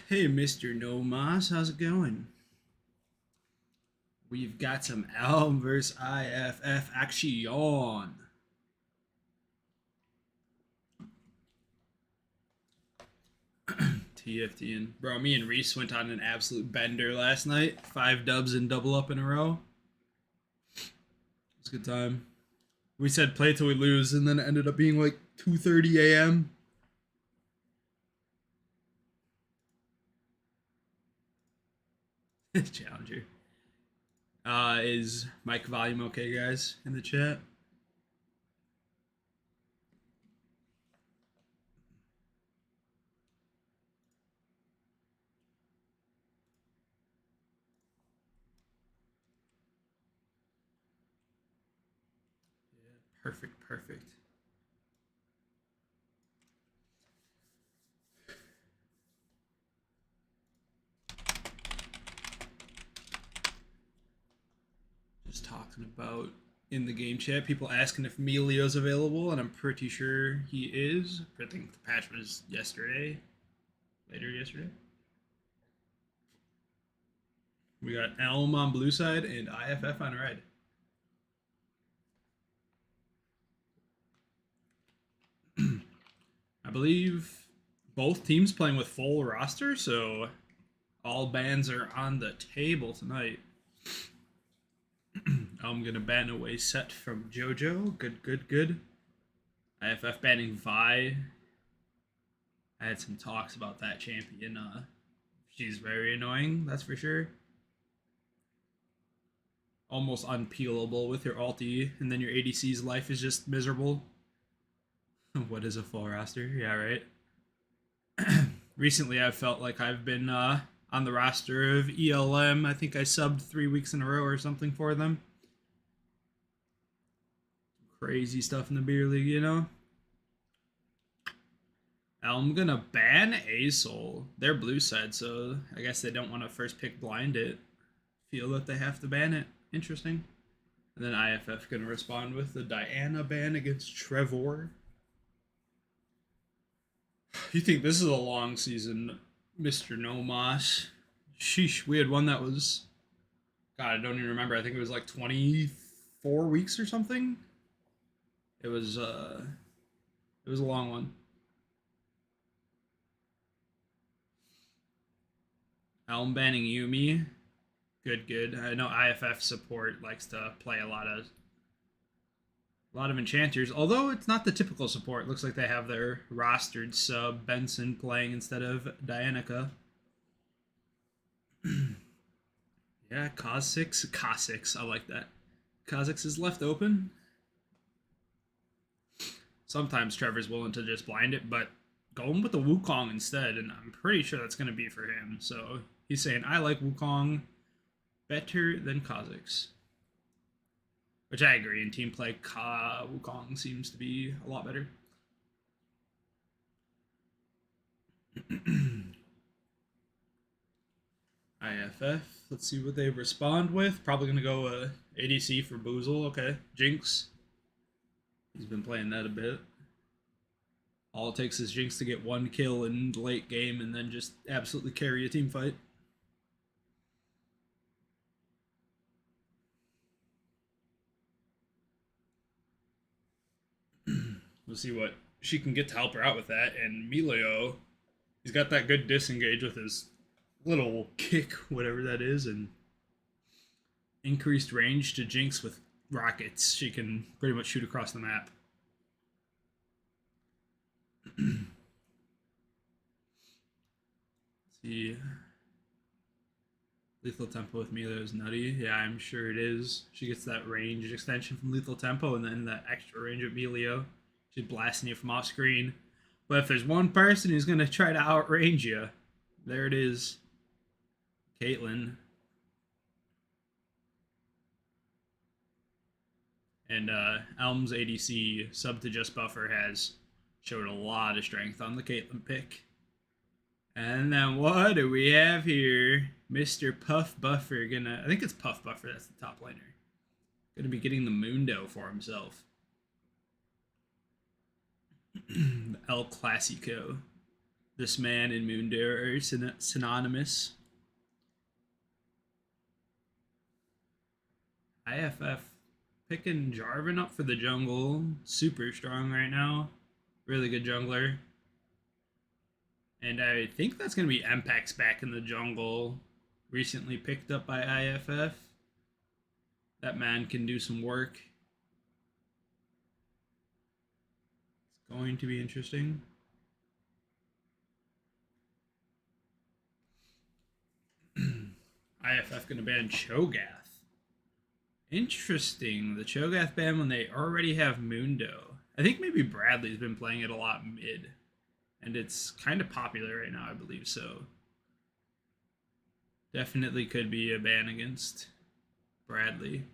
Hey, Mr. No Mas, how's it going? We've got some ELM versus IFF action. TFT and bro, me and Reese went on an absolute bender last night. 5 dubs and double up in a row. It was a good time. We said play till we lose, and then it ended up being like 2:30 a.m. Challenger. Is mic volume okay, guys, in the chat? Yeah, perfect, perfect. Just talking about in the game chat, people asking if Melio's available, and I'm pretty sure he is. I think the patch was yesterday, later yesterday. We got Elm on blue side and IFF on red. I believe both teams playing with full roster, so all bans are on the table tonight. I'm gonna ban away Set from JoJo. Good, good, good. IFF banning Vi. I had some talks about that champion. She's very annoying, that's for sure. Almost unpeelable with your ulti, and then your ADC's life is just miserable. What is a full roster? Yeah, right. Recently, I've felt like I've been on the roster of ELM. I think I subbed 3 weeks in a row or something for them. Crazy stuff in the beer league, you know. I'm gonna ban Azul. They're blue side, so I guess they don't want to first pick blind it. Feel that they have to ban it. Interesting. And then IFF gonna respond with the Diana ban against Trevor. You think this is a long season, Mr. Nomas? Sheesh, we had one that was, God, I don't even remember. I think it was like 24 weeks or something. It was a long one. Elm banning Yumi. Good, good. I know IFF support likes to play a lot of enchanters, although it's not the typical support. It looks like they have their rostered sub Benson playing instead of Dianica. Yeah, Kha'Zix, I like that. Kha'Zix is left open. Sometimes Trevor's willing to just blind it, but going with the Wukong instead, and I'm pretty sure that's going to be for him. So he's saying, I like Wukong better than Kha'Zix. Which I agree. In team play, Wukong seems to be a lot better. IFF. Let's see what they respond with. Probably going to go ADC for Boozle. Okay. Jinx. He's been playing that a bit. All it takes is Jinx to get one kill in the late game and then just absolutely carry a team fight. We'll see what she can get to help her out with that. And Melio, he's got that good disengage with his little kick, whatever that is, and increased range to Jinx with rockets. She can pretty much shoot across the map. See, Lethal Tempo with Melio is nutty. Yeah, I'm sure it is. She gets that range extension from Lethal Tempo and then that extra range of Melio. She's blasting you from off screen. But if there's one person who's going to try to outrange you, there it is. Caitlyn. And Elm's ADC sub to Just Buffer has showed a lot of strength on the Caitlyn pick. And then what do we have here? Mr. Puff Buffer gonna, I think it's Puff Buffer, that's the top laner. Gonna be getting the Mundo for himself. El Clasico. This man and Moondare are synonymous. IFF picking Jarvan up for the jungle. Super strong right now. Really good jungler. And I think that's going to be Mpex back in the jungle. Recently picked up by IFF. That man can do some work. It's going to be interesting. IFF going to ban Cho'Gath. Interesting. The Cho'Gath ban when they already have Mundo. I think maybe Bradley's been playing it a lot mid. And it's kind of popular right now, I believe so. Definitely could be a ban against Bradley.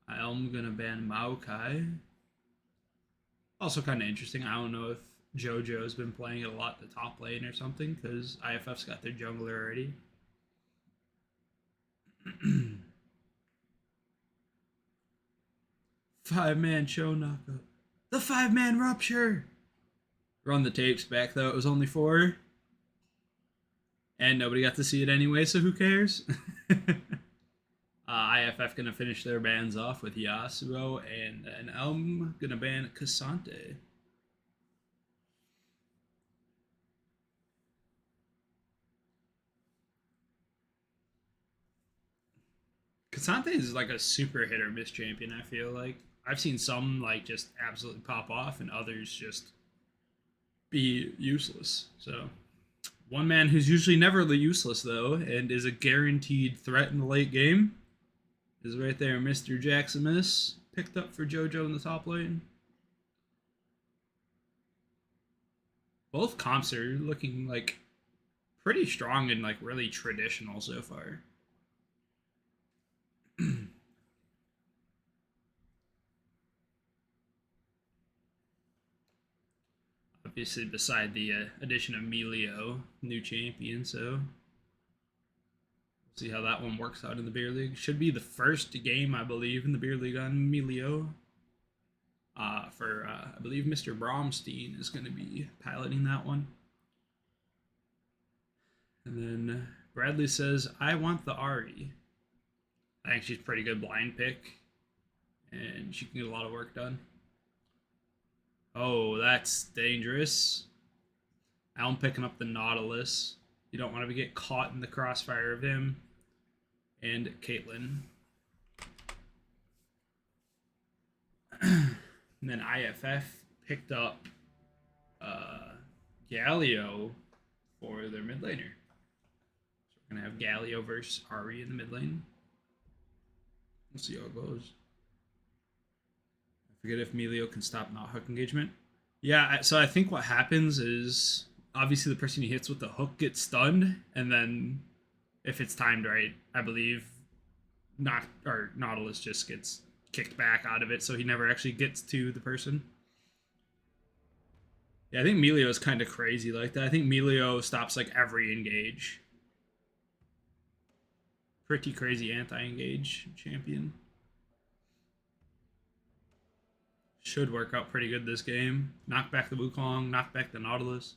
I'm gonna ban Maokai. Also kind of interesting. I don't know if JoJo's been playing it a lot the top lane or something, because IFF's got their jungler already. 5-man show knockup. The 5-man rupture! Run the tapes back though, it was only 4. And nobody got to see it anyway, so who cares? IFF gonna finish their bans off with Yasuo, and then ELM gonna ban Cassante. Cassante is like a super hit or miss champion, I feel like. I've seen some like just absolutely pop off and others just be useless. So one man who's usually never useless though, and is a guaranteed threat in the late game, is right there, Mr. Jaximus, picked up for JoJo in the top lane. Both comps are looking like pretty strong and like really traditional so far. Obviously, beside the addition of Melio, new champion, so we'll see how that one works out in the beer league. Should be the first game, I believe, in the beer league on Melio. I believe Mr. Bromstein is going to be piloting that one. And then Bradley says, I want the Ari. I think she's a pretty good blind pick, and she can get a lot of work done. Oh, that's dangerous. I'm picking up the Nautilus. You don't want to get caught in the crossfire of him. And Caitlyn. And then IFF picked up Galio for their mid laner. So we're going to have Galio versus Ari in the mid lane. We'll see how it goes. I forget if Melio can stop not hook engagement. Yeah, so I think what happens is obviously the person he hits with the hook gets stunned, and then if it's timed right, I believe Nautilus just gets kicked back out of it, so he never actually gets to the person. Yeah, I think Melio is kind of crazy like that. I think Melio stops like every engage. Pretty crazy anti-engage champion. Should work out pretty good this game. Knock back the Wukong, knock back the Nautilus.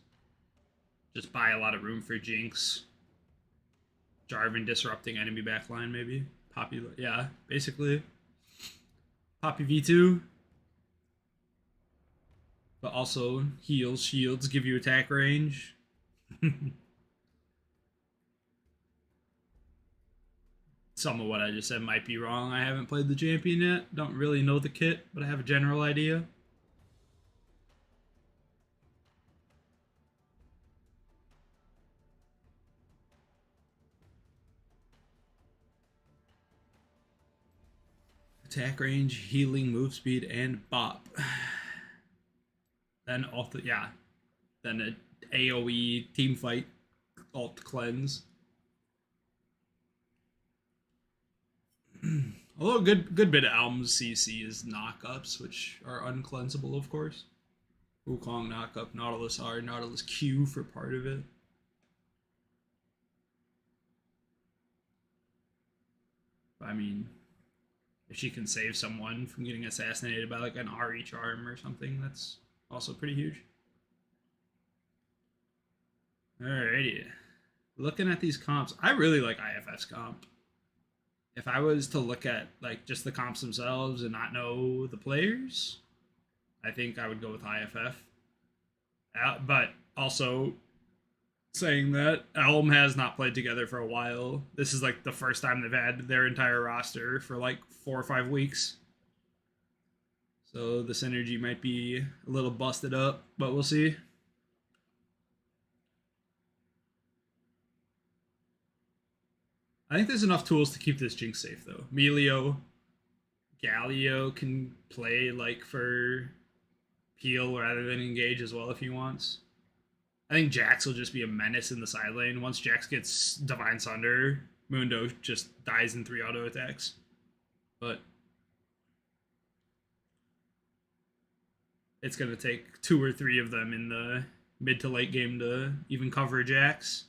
Just buy a lot of room for Jinx. Jarvan disrupting enemy backline, maybe. Poppy, yeah, basically. Poppy V2. But also heals, shields, give you attack range. Some of what I just said might be wrong. I haven't played the champion yet. Don't really know the kit, but I have a general idea. Attack range, healing, move speed, and bop. Then then an AoE team fight, alt cleanse. Although good bit of Elm's CC is knockups, which are uncleansable, of course. Wukong knockup, Nautilus R, Nautilus Q for part of it. I mean, if she can save someone from getting assassinated by like an RE charm or something, that's also pretty huge. Alrighty. Looking at these comps, I really like IFF's comp. If I was to look at like just the comps themselves and not know the players, I think I would go with IFF. But also saying that ELM has not played together for a while. This is like the first time they've had their entire roster for like 4 or 5 weeks. So the synergy might be a little busted up, but we'll see. I think there's enough tools to keep this Jinx safe though. Melio, Galio can play like for peel rather than engage as well if he wants. I think Jax will just be a menace in the side lane. Once Jax gets Divine Sunder, Mundo just dies in 3 auto attacks. But it's going to take 2 or 3 of them in the mid to late game to even cover Jax.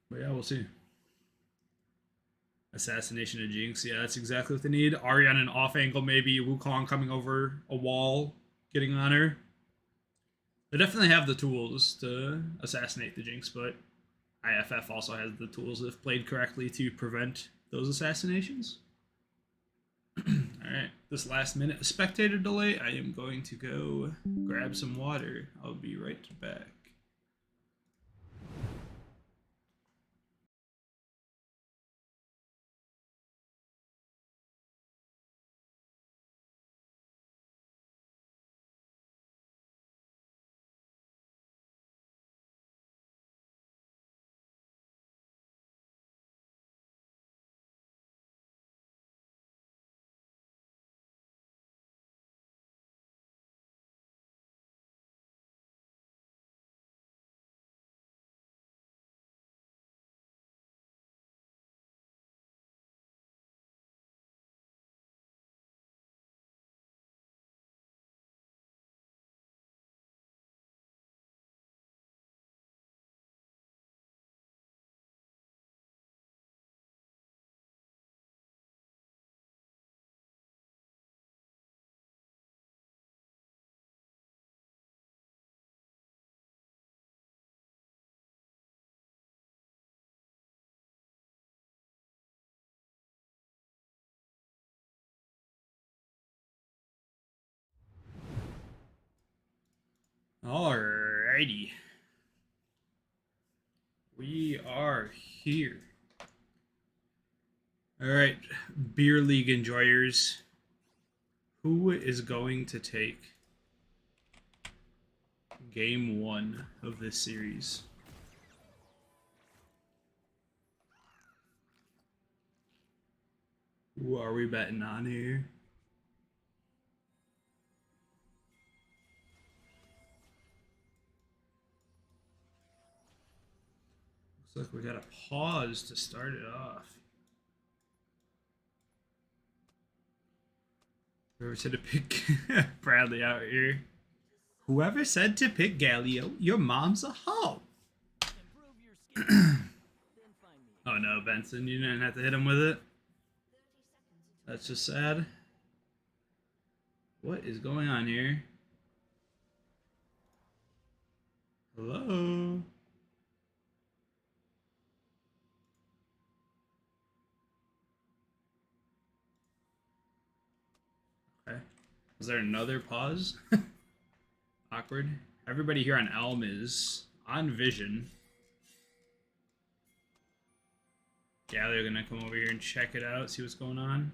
But yeah, we'll see. Assassination of Jinx. Yeah, that's exactly what they need. Ahri on an off angle, maybe. Wukong coming over a wall, getting on her. They definitely have the tools to assassinate the Jinx, but IFF also has the tools, if played correctly, to prevent those assassinations. Alright, this last minute spectator delay, I am going to go grab some water. I'll be right back. Alrighty. We are here. Alright, Beer League enjoyers. Who is going to take game 1 of this series? Who are we betting on here? Looks like we got a pause to start it off. Whoever said to pick Bradley out here. Whoever said to pick Galio, your mom's a hoe. Oh no, Benson, you didn't have to hit him with it. That's just sad. What is going on here? Hello? Okay. Was there another pause? Awkward. Everybody here on ELM is on Vision. Yeah, they're gonna come over here and check it out, see what's going on.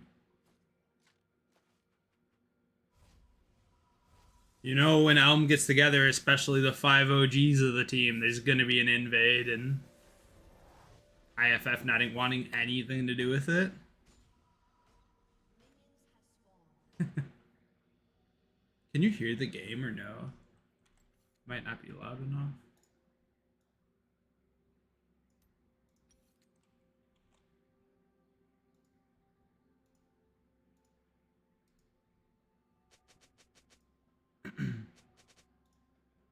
You know, when ELM gets together, especially the 5 OGs of the team, there's gonna be an invade, and IFF not wanting anything to do with it. Can you hear the game or no? Might not be loud enough.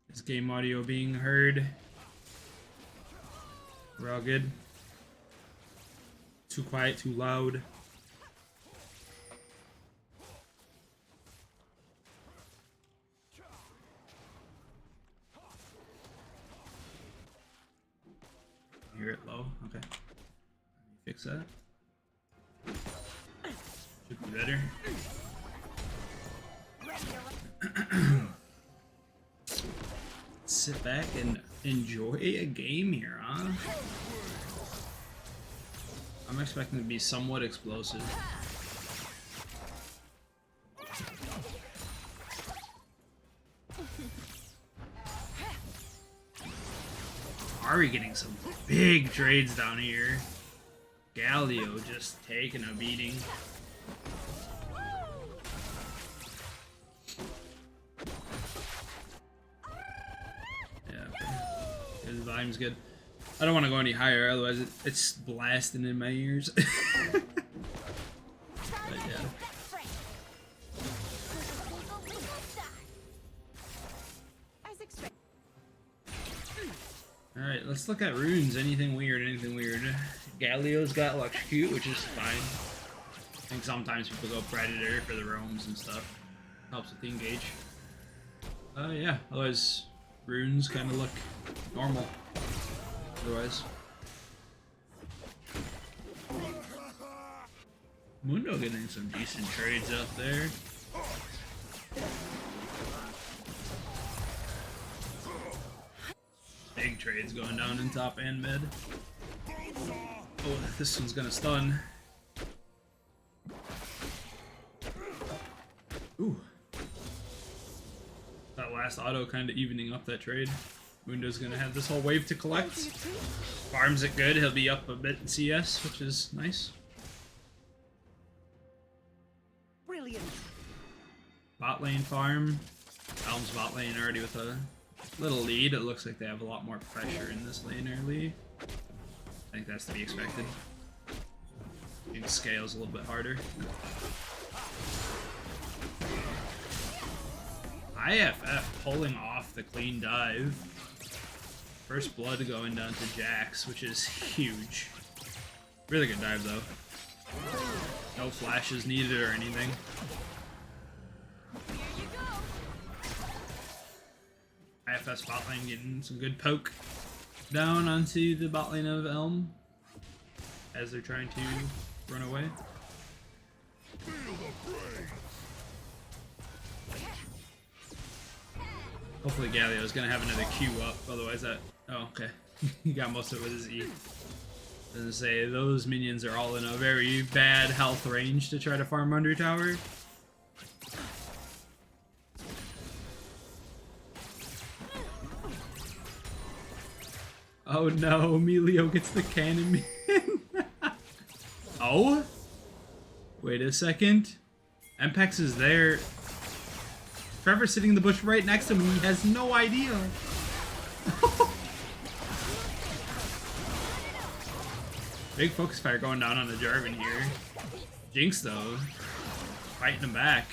Is game audio being heard? We're all good. Too quiet, too loud. Hear it low? Okay. Fix that. Should be better. Sit back and enjoy a game here, huh? I'm expecting to be somewhat explosive. Ari getting some big trades down here. Galio just taking a beating. The volume's good. I don't want to go any higher, otherwise it's blasting in my ears. But yeah. Alright, let's look at runes. Anything weird, anything weird. Galio's got Electrocute, which is fine. I think sometimes people go Predator for the roams and stuff. Helps with the engage. Yeah, otherwise runes kind of look normal. Otherwise. Mundo getting some decent trades out there. Big trades going down in top and mid. Oh, this one's gonna stun. Ooh. That last auto kind of evening up that trade. Mundo's gonna have this whole wave to collect. Farms it good, he'll be up a bit in CS, which is nice. Brilliant. Bot lane farm. Elm's bot lane already with a little lead. It looks like they have a lot more pressure in this lane early. I think that's to be expected. It scales a little bit harder. IFF pulling off the clean dive. First blood going down to Jax, which is huge. Really good dive though. No flashes needed or anything. IFS bot lane getting some good poke down onto the bot lane of ELM as they're trying to run away. Hopefully Galio's gonna have another Q up, otherwise that... Oh, okay. He got most of it with his E. Doesn't say those minions are all in a very bad health range to try to farm under tower. Oh no, Emilio gets the cannon. Oh? Wait a second. Mpex is there. Trevor's sitting in the bush right next to him and he has no idea. Big focus fire going down on the Jarvan here. Jinx though, fighting him back.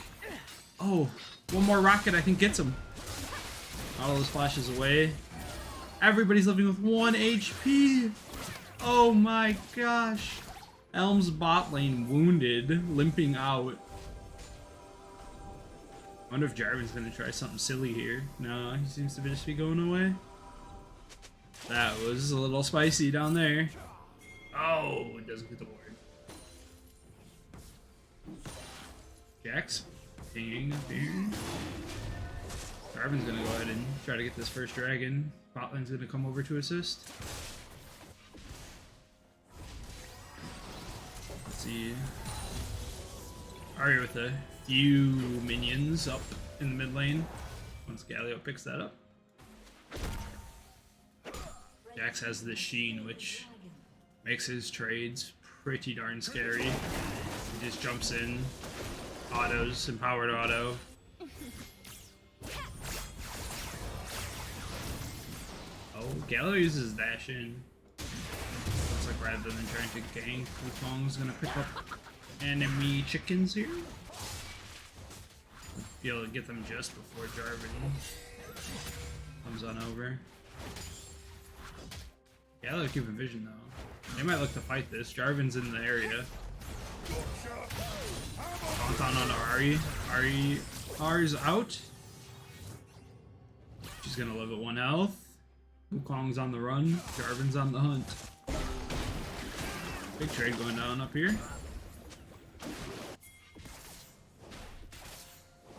Oh, one more rocket I think gets him. All those flashes away. Everybody's living with 1 HP. Oh my gosh. Elm's bot lane wounded, limping out. I wonder if Jarvan's gonna try something silly here. No, he seems to just be going away. That was a little spicy down there. Oh, it doesn't get the ward. Jax pinging here. Jarvan's gonna go ahead and try to get this first dragon. Bot lane's gonna come over to assist. Let's see. Ari with a few minions up in the mid lane. Once Galio picks that up. Jax has the Sheen, which makes his trades pretty darn scary. He just jumps in, autos, empowered auto. Oh, Galio uses dash in. Looks like rather than trying to gank, Wukong's gonna pick up enemy chickens here. Be able to get them just before Jarvan comes on over. Galio keeping vision though. They might look to fight this. Jarvan's in the area. Tauntaun on Ahri. Ahri's out. She's gonna live at 1 health. Wukong's on the run. Jarvan's on the hunt. Big trade going down up here.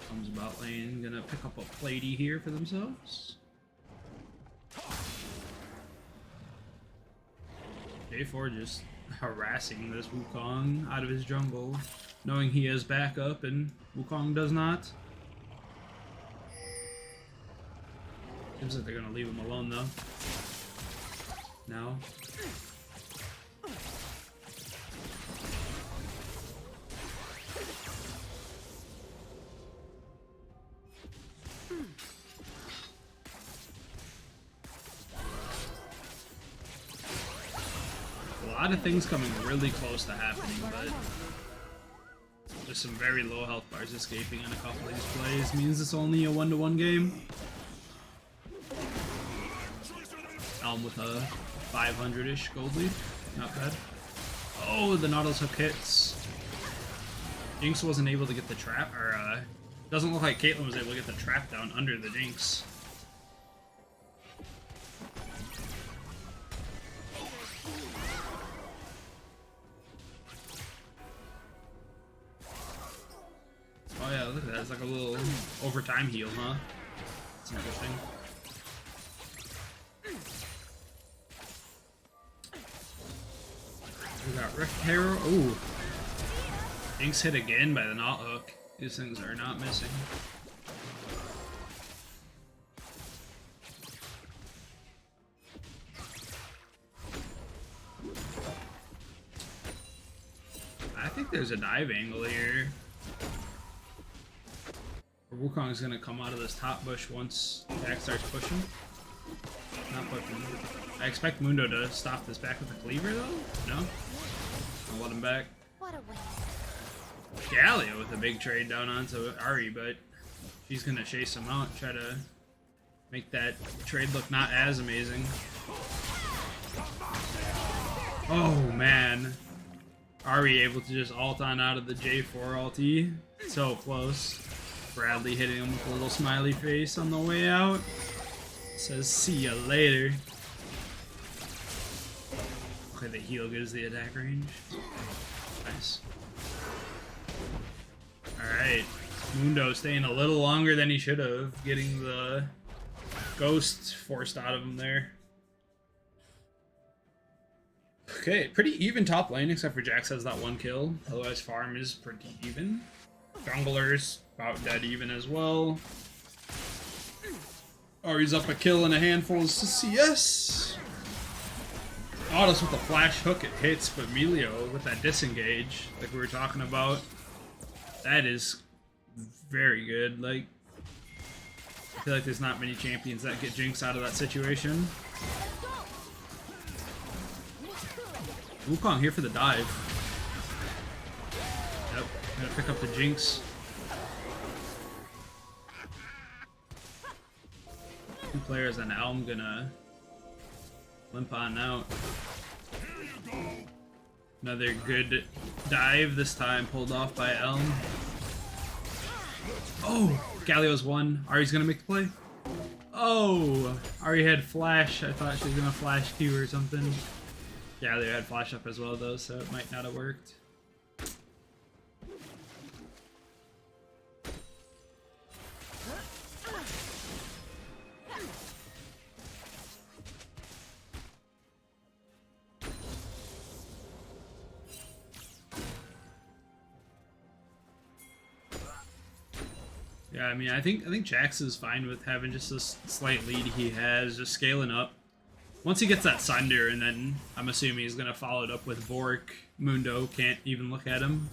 Comes bot lane, gonna pick up a platey here for themselves. J4 just harassing this Wukong out of his jungle, knowing he has backup and Wukong does not. Seems like they're gonna leave him alone though. Now. A lot of things coming really close to happening, but there's some very low health bars escaping in a couple of these plays. Means it's only a 1-to-1 game. ELM with a 500-ish gold lead. Not bad. Oh, the Nautilus hook hits. Jinx wasn't able to get the trap, or doesn't look like Caitlyn was able to get the trap down under the Jinx. Oh yeah, look at that. It's like a little overtime heal, huh? That's interesting. We got Rift Harrow. Ooh. Jinx hit again by the Knot Hook. These things are not missing. I think there's a dive angle here. Wukong's gonna come out of this top bush once Jack starts pushing. Not pushing. I expect Mundo to stop this back with a cleaver though? No? I'll let him back. What a waste. Galio with a big trade down onto Ahri, but she's gonna chase him out, try to make that trade look not as amazing. Oh man. Ahri able to just ult on out of the J4 ulti. So close. Bradley hitting him with a little smiley face on the way out. Says, see ya later. Okay, the heal gives the attack range. Nice. Alright. Mundo staying a little longer than he should have, getting the ghost forced out of him there. Okay, pretty even top lane, except for Jax has that 1 kill. Otherwise, farm is pretty even. Junglers about dead even as well. Ahri's up a kill and a handful of CS. Autos with the flash hook, it hits, but Melio with that disengage, like we were talking about, that is very good. Like, I feel like there's not many champions that get Jinx out of that situation. Wukong here for the dive. Yep, gonna pick up the Jinx. Two players on ELM gonna limp on out. Another good dive, this time pulled off by ELM. Oh! Galio's won. Ahri's gonna make the play. Oh! Ahri had flash. I thought she was gonna flash Q or something. Galio had flash up as well though, so it might not have worked. Yeah, I mean, I think Jax is fine with having just this slight lead he has, just scaling up. Once he gets that Sunder, and then I'm assuming he's gonna follow it up with Vork. Mundo can't even look at him.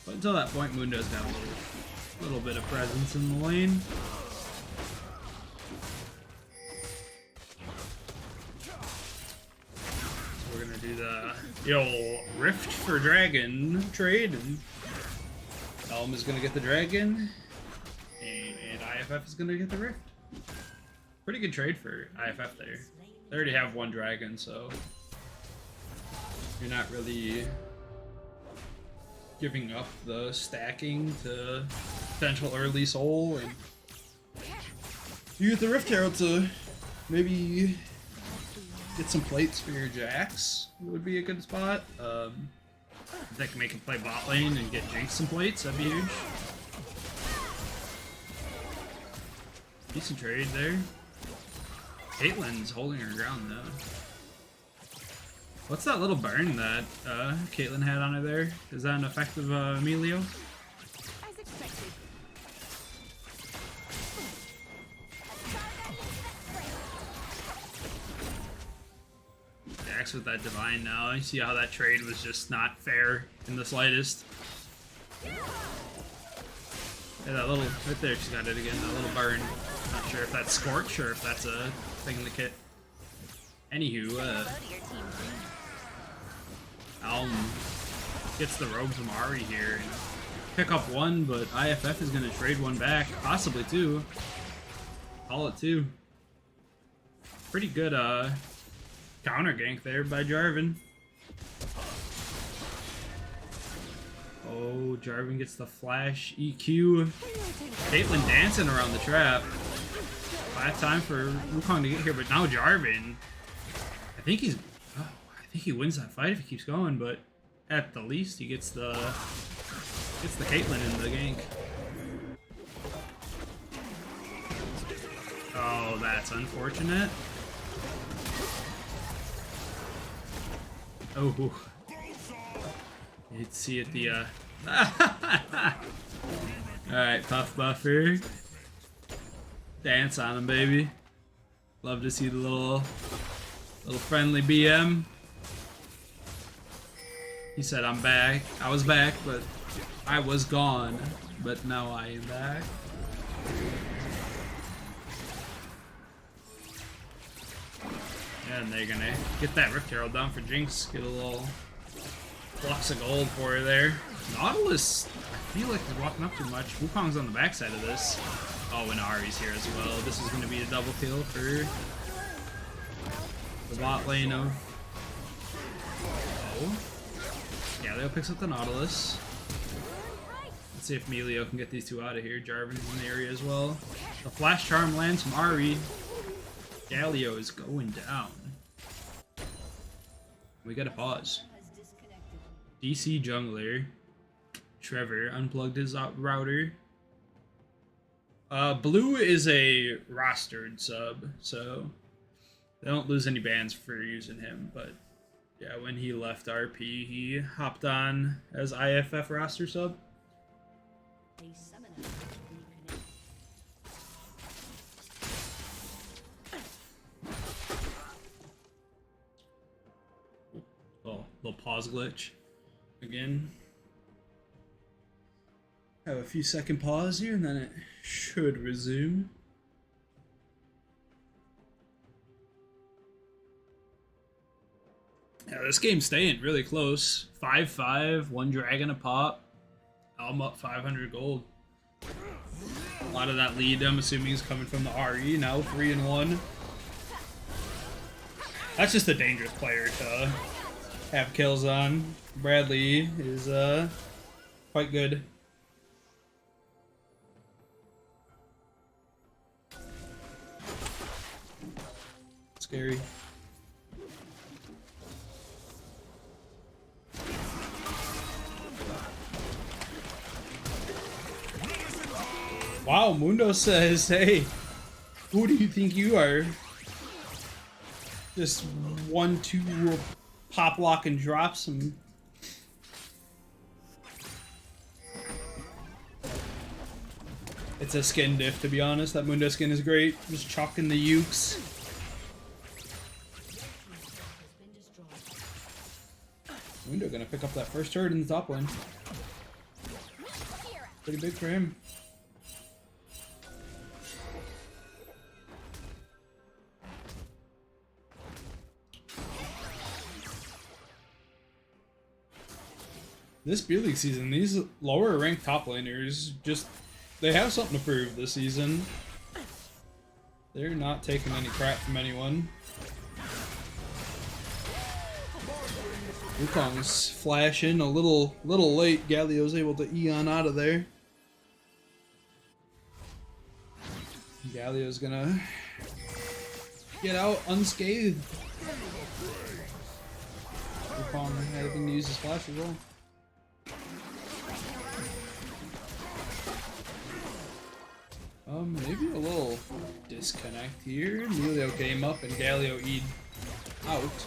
But until that point, Mundo's got a little bit of presence in the lane. So we're gonna do the old Rift for Dragon trade, and ELM is gonna get the Dragon. And IFF is gonna get the Rift. Pretty good trade for IFF there. They already have 1 dragon, so You're not really giving up the stacking to potential early soul, and you get the Rift Herald to maybe get some plates for your Jax. Would be a good spot. If they can make him play bot lane and get Jinx some plates, that'd be huge. Decent trade there. Caitlyn's holding her ground though. What's that little burn that Caitlyn had on her there? Is that an effect of Emilio? As expected. Jax with that divine now. You see how that trade was just not fair in the slightest. Yeah, that little right there, she's got it again. That little burn. Not sure if that's Scorch or if that's a thing in the kit. Anywho, ELM gets the rogue from Ahri here and pick up one, but IFF is going to trade one back, possibly two. Call it two. Pretty good counter gank there by Jarvan. Oh, Jarvan gets the flash EQ. Caitlyn dancing around the trap. Last time for Wukong to get here, but now Jarvan. I think he wins that fight if he keeps going, but at the least he gets the Caitlyn in the gank. Oh, that's unfortunate. Oh, you'd see it the Alright, Puff Buffer. Dance on him, baby. Love to see the little friendly BM. He said, I'm back. I was back, but I was gone. But now I am back. And they're gonna get that Rift Herald down for Jinx. Get a little flux of gold for her there. Nautilus, I feel like they're walking up too much. Wukong's on the backside of this. Oh, and Ahri's here as well. This is gonna be a double kill for the bot lane of... Oh. Yeah, Leo picks up the Nautilus. Let's see if Emilio can get these two out of here. Jarvan's in the area as well. The Flash Charm lands from Ahri. Galio is going down. We gotta pause. DC jungler. Trevor unplugged his router. Blue is a rostered sub, so they don't lose any bans for using him, but yeah, when he left RP, he hopped on as IFF roster sub. Oh, little pause glitch again. Have a few second pause here and then it should resume. Yeah, this game's staying really close. 5-5, one dragon a pop. I'm up 500 gold. A lot of that lead, I'm assuming, is coming from the RE, now 3-1. That's just a dangerous player to have kills on. Bradley is quite good. Scary. Wow, Mundo says, hey, who do you think you are? Just 1-2 pop lock and drop some. It's a skin diff, to be honest. That Mundo skin is great. Just chalking the ukes. Mundo gonna pick up that first turret in the top lane. Pretty big for him. This B-League season, these lower ranked top laners just, they have something to prove this season. They're not taking any crap from anyone. Wukong's flashing a little late. Galio's able to Eon out of there. Galio's gonna get out unscathed. Wukong having to use his flash as well. Maybe a little disconnect here. Emilio came up and Galio E'd out.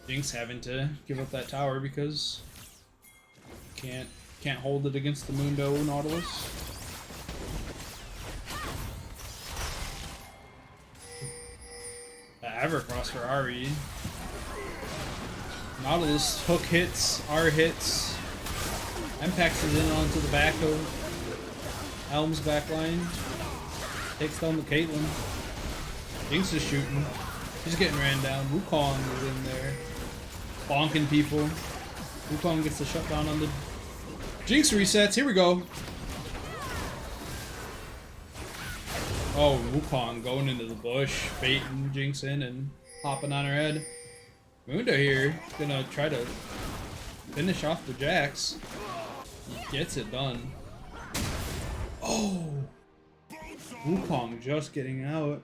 Jinx having to give up that tower because can't hold it against the Mundo Nautilus. Evercross for Ari. Nautilus hook hits, R hits. Impacts it in onto the back of Elm's backline. Takes down the Caitlyn. Jinx is shooting. She's getting ran down. Wukong is in there. Bonking people. Wukong gets the shutdown on the Jinx resets. Here we go. Oh, Wukong going into the bush, baiting Jinx in and hopping on her head. Mundo here gonna try to finish off the Jax. He gets it done. Oh! Wukong just getting out.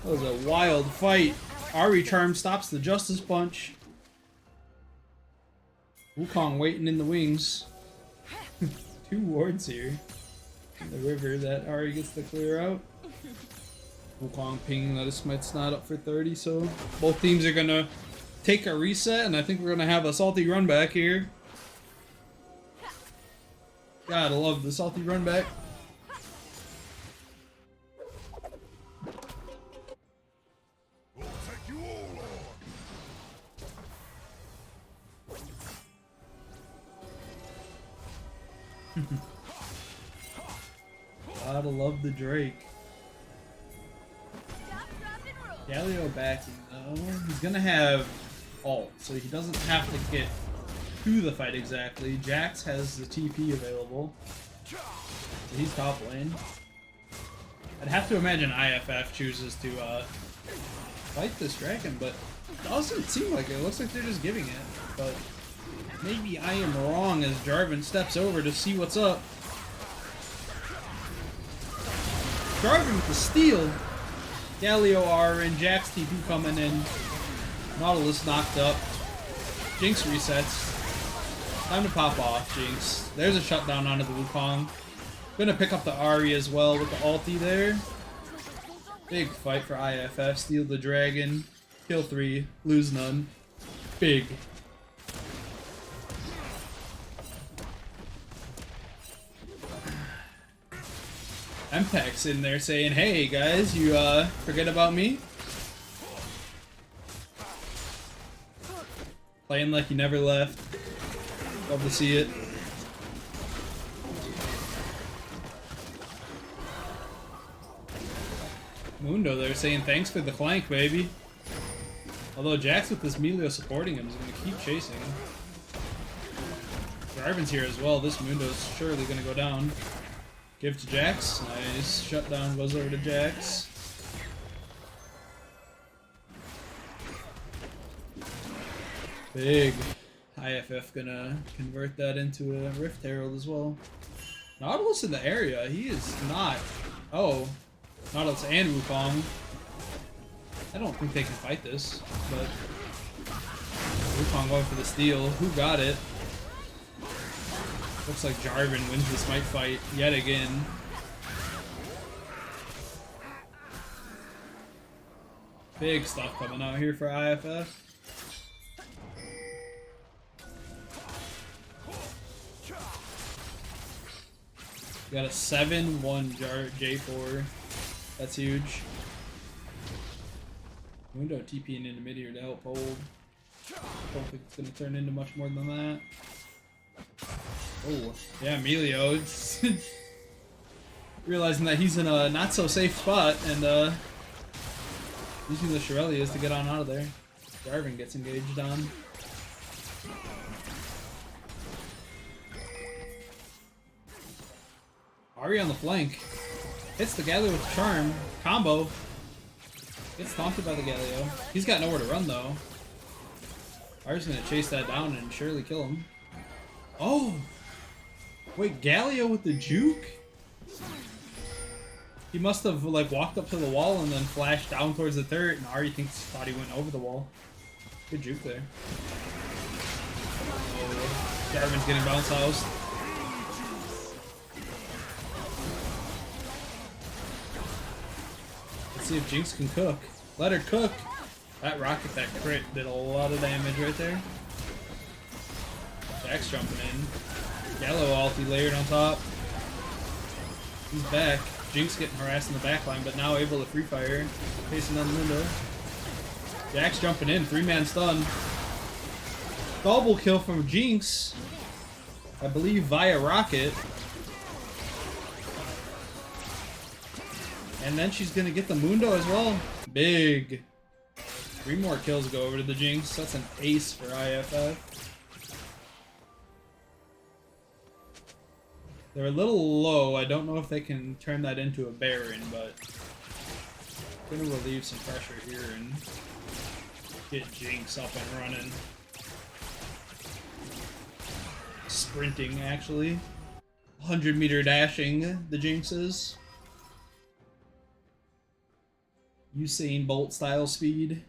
That was a wild fight. Ari Charm stops the Justice Punch. Wukong waiting in the wings. 2 wards here. In the river that Ari gets to clear out. Wukong pinging that his smite's not up for 30, so both teams are gonna take a reset, and I think we're gonna have a salty run back here. Gotta love the salty run back. Gotta love the Drake. Galio backing though. He's gonna have ult, so he doesn't have to get to the fight exactly. Jax has the TP available. So he's top lane. I'd have to imagine IFF chooses to fight this dragon, but it doesn't seem like it. It looks like they're just giving it. But maybe I am wrong as Jarvan steps over to see what's up. Jarvan with the steal. Galio R and Jax TP coming in. Nautilus knocked up. Jinx resets. Time to pop off, Jinx. There's a shutdown onto the Wukong. Gonna pick up the Ahri as well with the ulti there. Big fight for IFF. Steal the dragon. Kill 3. Lose none. Big. MPEX's in there saying, hey guys, you forget about me? Playing like you never left. Love to see it. Mundo there saying thanks for the flank, baby. Although Jax with this Emilio supporting him is going to keep chasing him. Jarvan's here as well. This Mundo's surely going to go down. Give to Jax. Nice. Shutdown goes over to Jax. Big. IFF gonna convert that into a Rift Herald as well. Nautilus in the area. He is not. Oh. Nautilus and Wukong. I don't think they can fight this, but Wukong going for the steal. Who got it? Looks like Jarvan wins this smite fight yet again. Big stuff coming out here for IFF. We got a 7-1 J4. That's huge. Mundo TPing into mid here to help hold. Don't think it's going to turn into much more than that. Oh, yeah, Emilio. Realizing that he's in a not so safe spot and using the Shirelias to get on out of there. Jarvan gets engaged on. Ahri on the flank. Hits the Galio with the charm. Combo. Gets taunted by the Galio. He's got nowhere to run though. Ar's gonna chase that down and surely kill him. Oh! Wait, Galio with the juke? He must have like walked up to the wall and then flashed down towards the turret, and Ari thought he went over the wall. Good juke there. Oh, Jarvan's getting bounce housed. Let's see if Jinx can cook. Let her cook! That rocket, that crit, did a lot of damage right there. Jack's jumping in. Gallo ulti layered on top. He's back. Jinx getting harassed in the backline, but now able to free fire. Facing on the window. Jack's jumping in. 3-man stun. Double kill from Jinx. I believe via rocket. And then she's gonna get the Mundo as well. Big. 3 more kills go over to the Jinx. That's an ace for IFF. They're a little low. I don't know if they can turn that into a Baron, but I'm gonna relieve some pressure here and get Jinx up and running. Sprinting, actually. 100-meter dashing, the Jinx is. Usain Bolt style speed.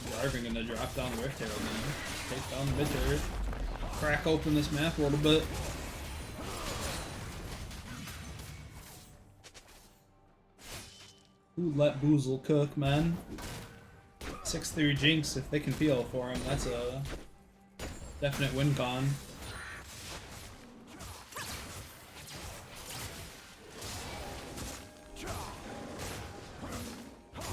Jarvan gonna drop down the Rift Herald now. Take down the mid turret. Crack open this map a little bit. Who let Boozle cook, man? 6-3 Jinx, if they can peel for him, that's a definite win con.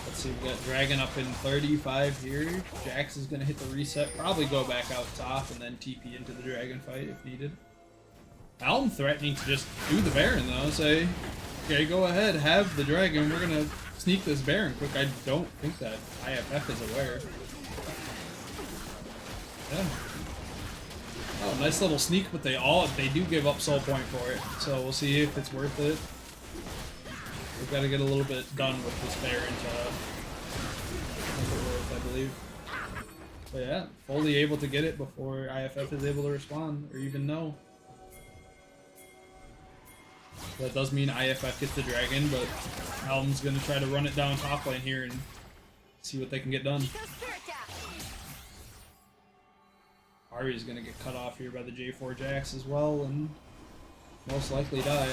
Let's see, we got Dragon up in 35 here. Jax is going to hit the reset, probably go back out top, and then TP into the Dragon fight if needed. ELM threatening to just do the Baron though, say, okay, go ahead, have the Dragon, we're going to sneak this Baron quick. I don't think that IFF is aware. Yeah. Oh, nice little sneak, but they do give up soul point for it, so we'll see if it's worth it. We've got to get a little bit done with this Baron to make it worth, I believe. But yeah, fully able to get it before IFF is able to respond, or even know. That does mean IFF gets the Dragon, but ELM's going to try to run it down top lane here and see what they can get done. Ari's going to get cut off here by the J4 Jax as well, and most likely die.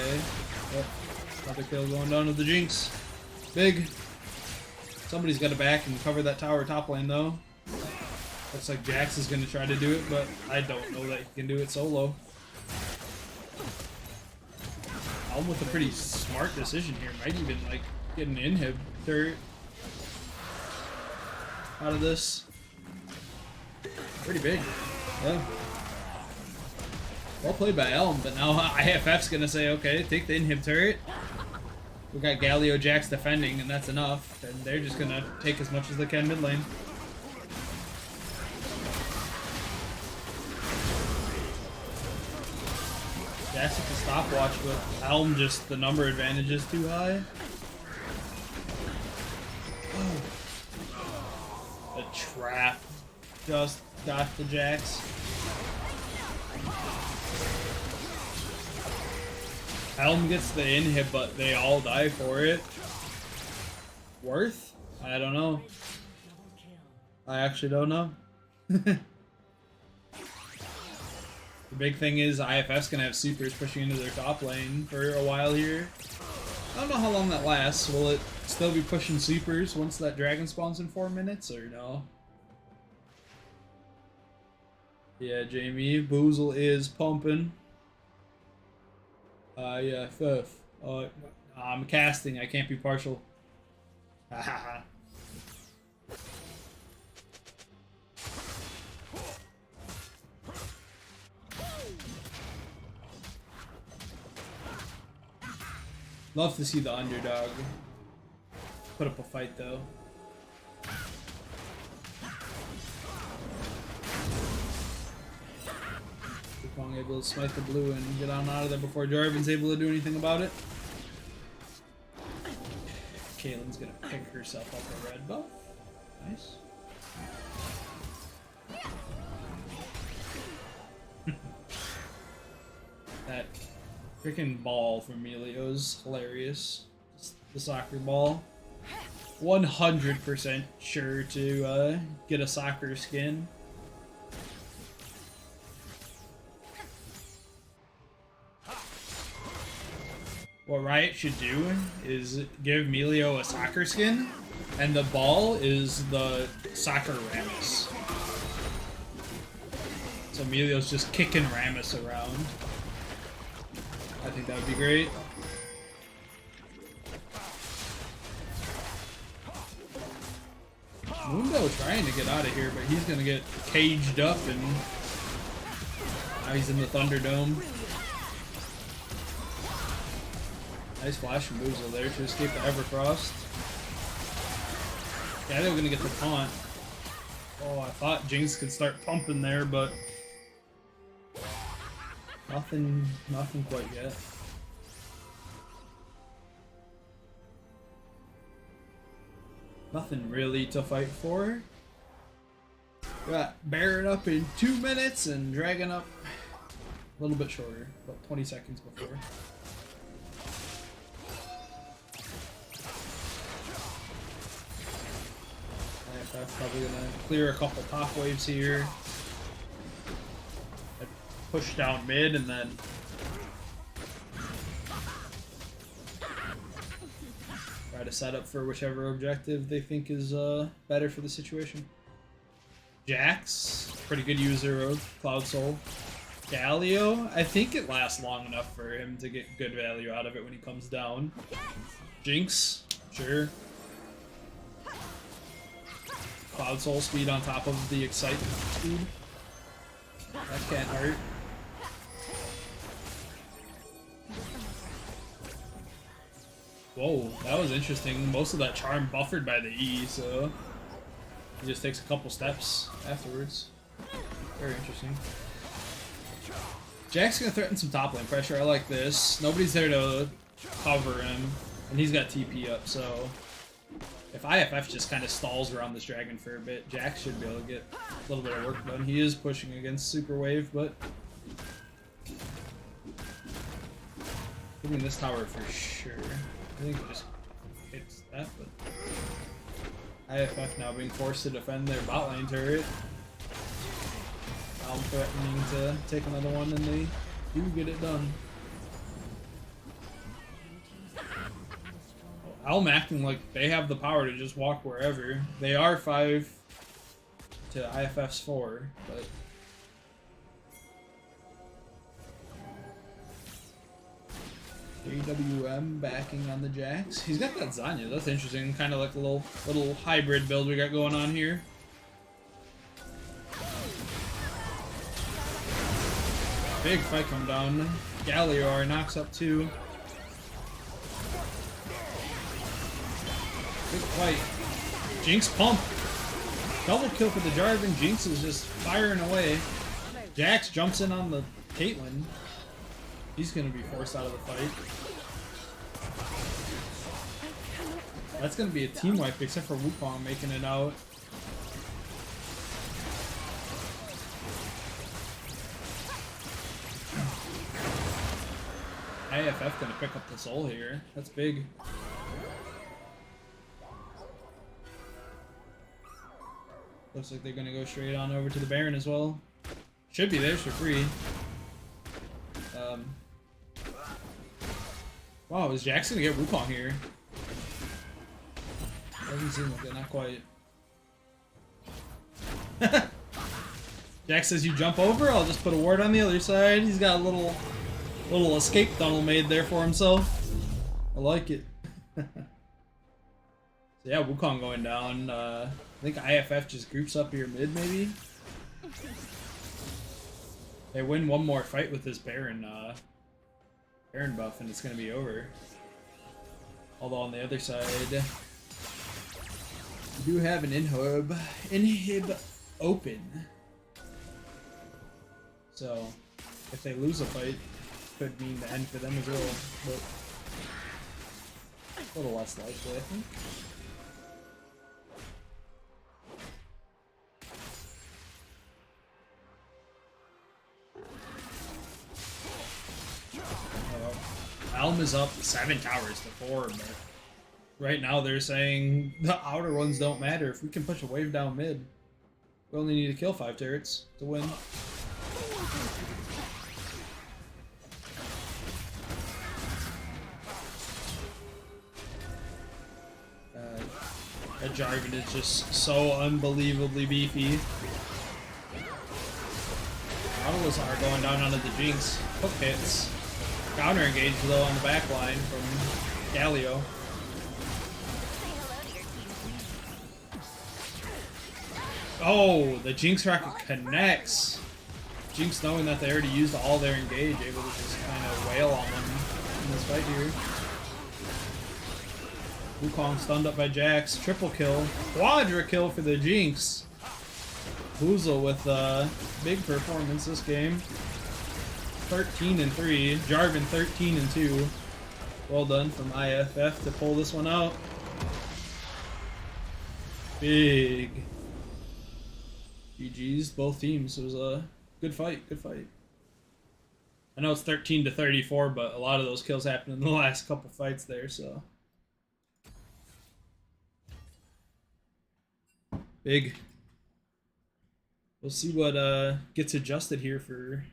Yep. Another kill going down to the Jinx. Big. Somebody's got to back and cover that tower top lane though. Looks like Jax is going to try to do it, but I don't know that he can do it solo. ELM with a pretty smart decision here. Might even like get an inhib turret out of this. Pretty big. Yeah. Well played by ELM, but now IFF's gonna say, okay, take the inhib turret. We got Galio Jax defending, and that's enough. And they're just gonna take as much as they can mid lane. Jax with the stopwatch, but ELM just the number advantage is too high. Oh. The trap just got the Jax. ELM gets the inhib, but they all die for it. Worth? I don't know. I actually don't know. The big thing is IFF's gonna have supers pushing into their top lane for a while here. I don't know how long that lasts. Will it still be pushing supers once that dragon spawns in 4 minutes, or no? Yeah, Jamie, Boozle is pumping. Yeah, IFF. I'm casting, I can't be partial. Hahaha. Love to see the underdog put up a fight though. Able to smite the blue and get on out of there before Jarvan's able to do anything about it. Caitlin's gonna pick herself up a red buff. Nice. That freaking ball from Emilio's hilarious. Just the soccer ball. 100% sure to get a soccer skin. What Riot should do is give Emilio a soccer skin, and the ball is the soccer Rammus. So Emilio's just kicking Rammus around. I think that would be great. Mundo trying to get out of here, but he's gonna get caged up, and now he's in the Thunderdome. Nice flash from Boozle there to escape the Everfrost. Yeah, they were gonna get the taunt. Oh, I thought Jinx could start pumping there, but nothing quite yet. Nothing really to fight for. We got Baron up in 2 minutes and Dragon up a little bit shorter, about 20 seconds before. IFF probably gonna clear a couple top waves here. Push down mid and then try to set up for whichever objective they think is better for the situation. Jax, pretty good user of Cloud Soul. Galio, I think it lasts long enough for him to get good value out of it when he comes down. Jinx, sure. Cloud Soul speed on top of the Excite speed. That can't hurt. Whoa, that was interesting. Most of that charm buffered by the E, so he just takes a couple steps afterwards. Very interesting. Jack's gonna threaten some top lane pressure. I like this. Nobody's there to cover him, and he's got TP up, so if IFF just kind of stalls around this dragon for a bit, Jack should be able to get a little bit of work done. He is pushing against Super Wave, but getting this tower for sure. I think it just hits that, but IFF now being forced to defend their bot lane turret. ELM threatening to take another one, and they do get it done. ELM acting like they have the power to just walk wherever. They are 5 to IFF's 4, but AWM backing on the Jax. He's got that Zanya. That's interesting. Kind of like a little hybrid build we got going on here. Big fight come down. Gallior knocks up 2. Big fight. Jinx pump. Double kill for the Jarvan. Jinx is just firing away. Jax jumps in on the Caitlyn. He's gonna be forced out of the fight. That's gonna be a team wipe, except for Wukong making it out. IFF gonna pick up the soul here. That's big. Looks like they're gonna go straight on over to the Baron as well. Should be theirs for free. Wow, is Jax gonna get Wukong here? Doesn't seem like it, not quite. Jax says you jump over, I'll just put a ward on the other side. He's got a little escape tunnel made there for himself. I like it. So yeah, Wukong going down. I think IFF just groups up here mid, maybe? They win one more fight with this Baron buff and it's gonna be over. Although on the other side, we do have an inhib open. So if they lose a fight, could mean the end for them as well. But A little less likely, I think. ELM is up 7 towers to 4, but right now they're saying the outer ones don't matter. If we can push a wave down mid, we only need to kill 5 turrets to win. That Jarvan is just so unbelievably beefy. Nautilus are going down onto the Jinx. Hook hits. Counter engage though on the back line from Galio. Oh, the Jinx rocket connects. Jinx, knowing that they already used all their engage, able to just kind of wail on them in this fight here. Wukong stunned up by Jax. Triple kill. Quadra kill for the Jinx. Boozle with a big performance this game. 13-3. Jarvan 13-2. Well done from IFF to pull this one out. Big. GG's, both teams. It was a good fight, good fight. I know it's 13-34, but a lot of those kills happened in the last couple fights there, so. Big. We'll see what gets adjusted here for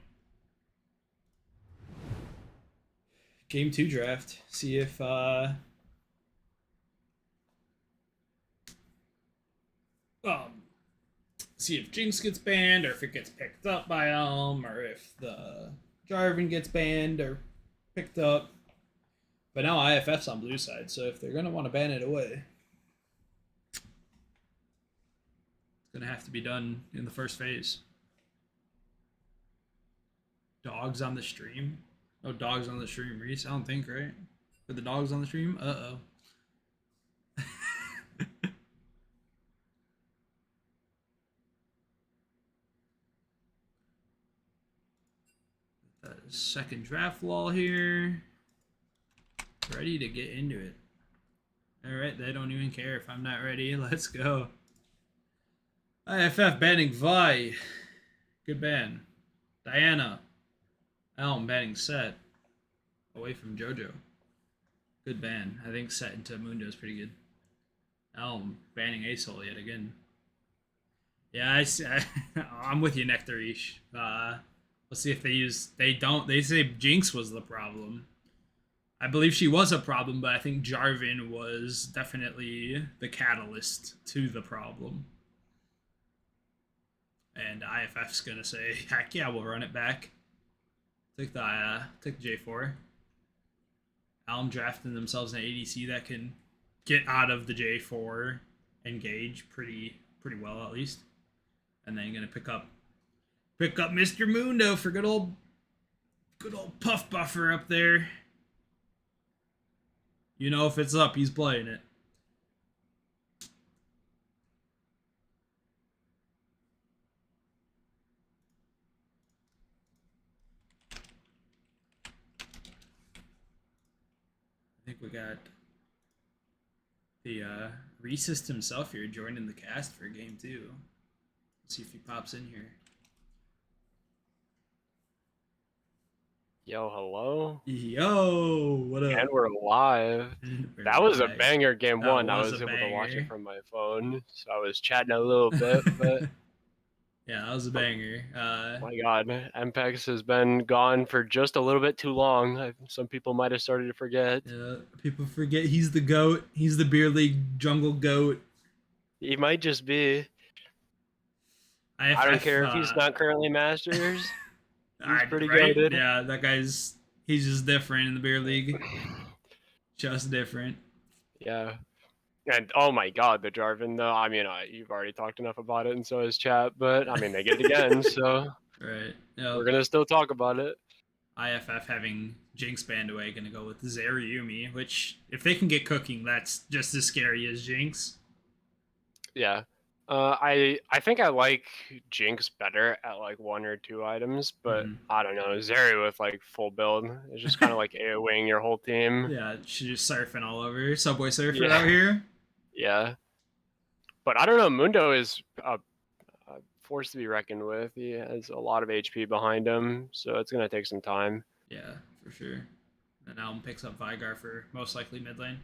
Game 2 draft. See if see if Jinx gets banned, or if it gets picked up by ELM, or if the Jarvan gets banned or picked up. But now IFF's on blue side, so if they're gonna want to ban it away, it's gonna have to be done in the first phase. Dogs on the stream? No dogs on the stream, Reese. I don't think, right? For the dogs on the stream? Uh-oh. Second draft lull here. Ready to get into it. Alright, they don't even care if I'm not ready. Let's go. IFF banning Vi. Good ban. Diana. ELM banning Set. Away from JoJo. Good ban. I think Set into Mundo is pretty good. ELM banning Asol yet again. Yeah, I'm with you, Nectarish. Let's see if they use... They say Jinx was the problem. I believe she was a problem, but I think Jarvan was definitely the catalyst to the problem. And IFF's gonna say, heck yeah, we'll run it back. Take the J4. ELM drafting themselves an ADC that can get out of the J4 engage pretty well at least. And then gonna pick up Mr. Mundo for good old Puff Buffer up there. You know, if it's up, he's playing it. I think we got the Racist himself here joining the cast for game 2. Let's see if he pops in here. Yo, hello. Yo, what up? And we're live. That was a banger game 1. I was able to watch it from my phone, so I was chatting a little bit, but yeah, that was a banger. my God, MPEX has been gone for just a little bit too long. Some people might have started to forget. Yeah, people forget he's the GOAT. He's the beer league jungle GOAT. He might just be. I don't care if he's not currently Masters. He's pretty good. Yeah, that guy's he's just different in the beer league. Just different. Yeah. And oh my God, the Jarvan though. I mean, you've already talked enough about it, and so has chat. But I mean, they get it again, so right. Yep. We're gonna still talk about it. IFF having Jinx banned away, gonna go with Zerayumi, which if they can get cooking, that's just as scary as Jinx. Yeah. I think I like Jinx better at like 1 or 2 items, but Mhm. I don't know. Zeri with like full build is just kind of like AoEing your whole team. Yeah, she's just surfing all over. Subway Surfer Yeah, out here. yeah. But I don't know. Mundo is a force to be reckoned with. He has a lot of HP behind him, so it's gonna take some time. Yeah, for sure. And Elm picks up Vigar for most likely mid lane.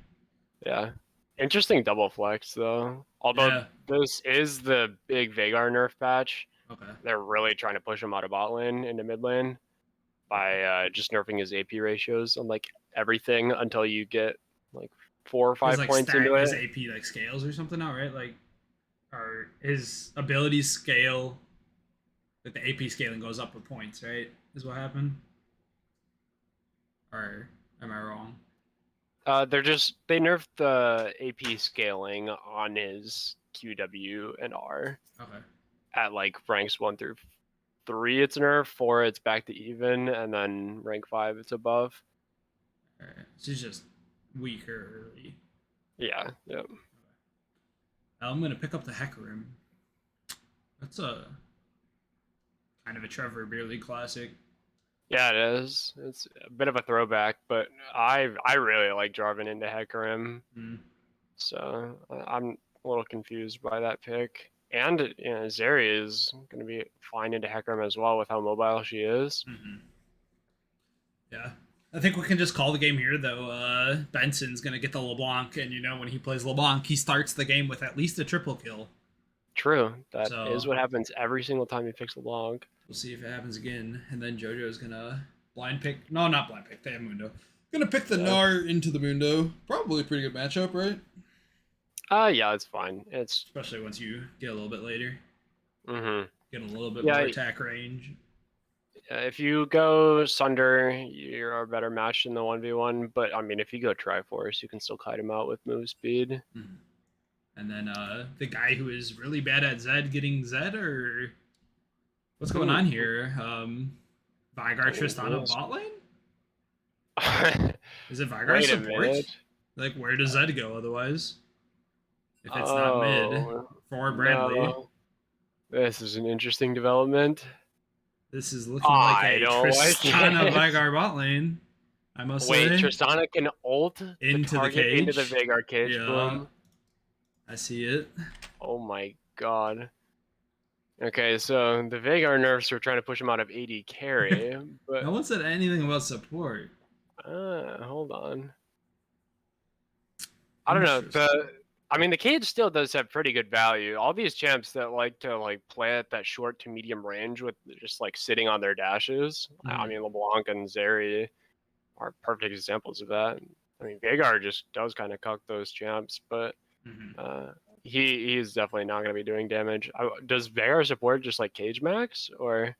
Yeah. Interesting double flex though. Although Yeah. this is the big Vagar nerf patch, Okay. they're really trying to push him out of bot lane into mid lane by just nerfing his AP ratios on like everything until you get like 4 or His 5 like points stat, into his it. AP like scales or something now, right? Like, or his abilities scale. Like the AP scaling goes up with points, right? Is what happened. Or am I wrong? They nerfed the AP scaling on his QW and R Okay. at like ranks 1 through 3. It's nerf 4. It's back to even, and then rank 5. It's above. All right. She's just weaker early. Yeah. Yep. I'm gonna pick up the Hecarim. That's a kind of a Trevor Beer League classic. Yeah, it is. It's a bit of a throwback, but I really like Jarvan into Hecarim, Mm. so I'm a little confused by that pick. And Zeri is going to be fine into Hecarim as well with how mobile she is. Mm-hmm. Yeah. I think we can just call the game here, though. Benson's gonna get the LeBlanc, and when he plays LeBlanc, he starts the game with at least a triple kill. True, that is So what happens every single time you fix LeBlanc. we'll see if it happens again. And then JoJo's gonna blind pick. No, not blind pick. They have Mundo. Gonna pick the Yeah. Gnar into the Mundo. Probably a pretty good matchup, right? Yeah, it's fine. It's Especially once you get a little bit later. mm-hmm. Get a little bit Yeah, more attack range. If you go Sunder, you're a better match in the 1v1. But I mean, if you go Triforce, you can still kite him out with move speed. Mm-hmm. And then the guy who is really bad at Zed getting Zed, or what's going on here? Vigar Tristana bot lane? Is it Vigar Wait a support? minute. Like, where does Zed go otherwise? If it's not mid Oh, for Bradley, no. This is an interesting development. this is looking like I a don't like Tristana it. Vigar bot lane. I must Wait, say. Tristana can ult Into the target into the cage. Vagar cage. Yeah. Boom. I see it. Oh my god. Okay, so the Vagar nerfs are trying to push him out of AD carry, but No one said anything about support. hold on. I don't know. I mean, the cage still does have pretty good value. All these champs that like to play at that short to medium range with just like sitting on their dashes. I mean, LeBlanc and Zeri are perfect examples of that. I mean, Vagar just does kind of cuck those champs, but he's definitely not going to be doing damage. Does Vagar support just like Cage Max, or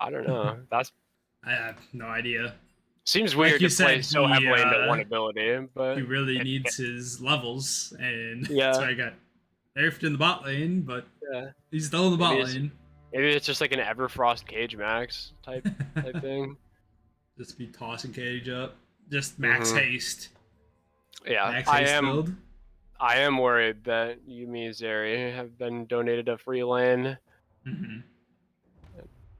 I don't know. I have no idea. Seems Like weird you to play said, so he, heavily into one ability, but He really needs his levels, and Yeah. that's why I got nerfed in the bot lane, but yeah, he's still in the bot lane. maybe it's just like an Everfrost Cage Max type thing. Just be tossing cage up. Just max haste. Yeah, Max haste build. I am worried that Yumi Zeri have been donated a free lane.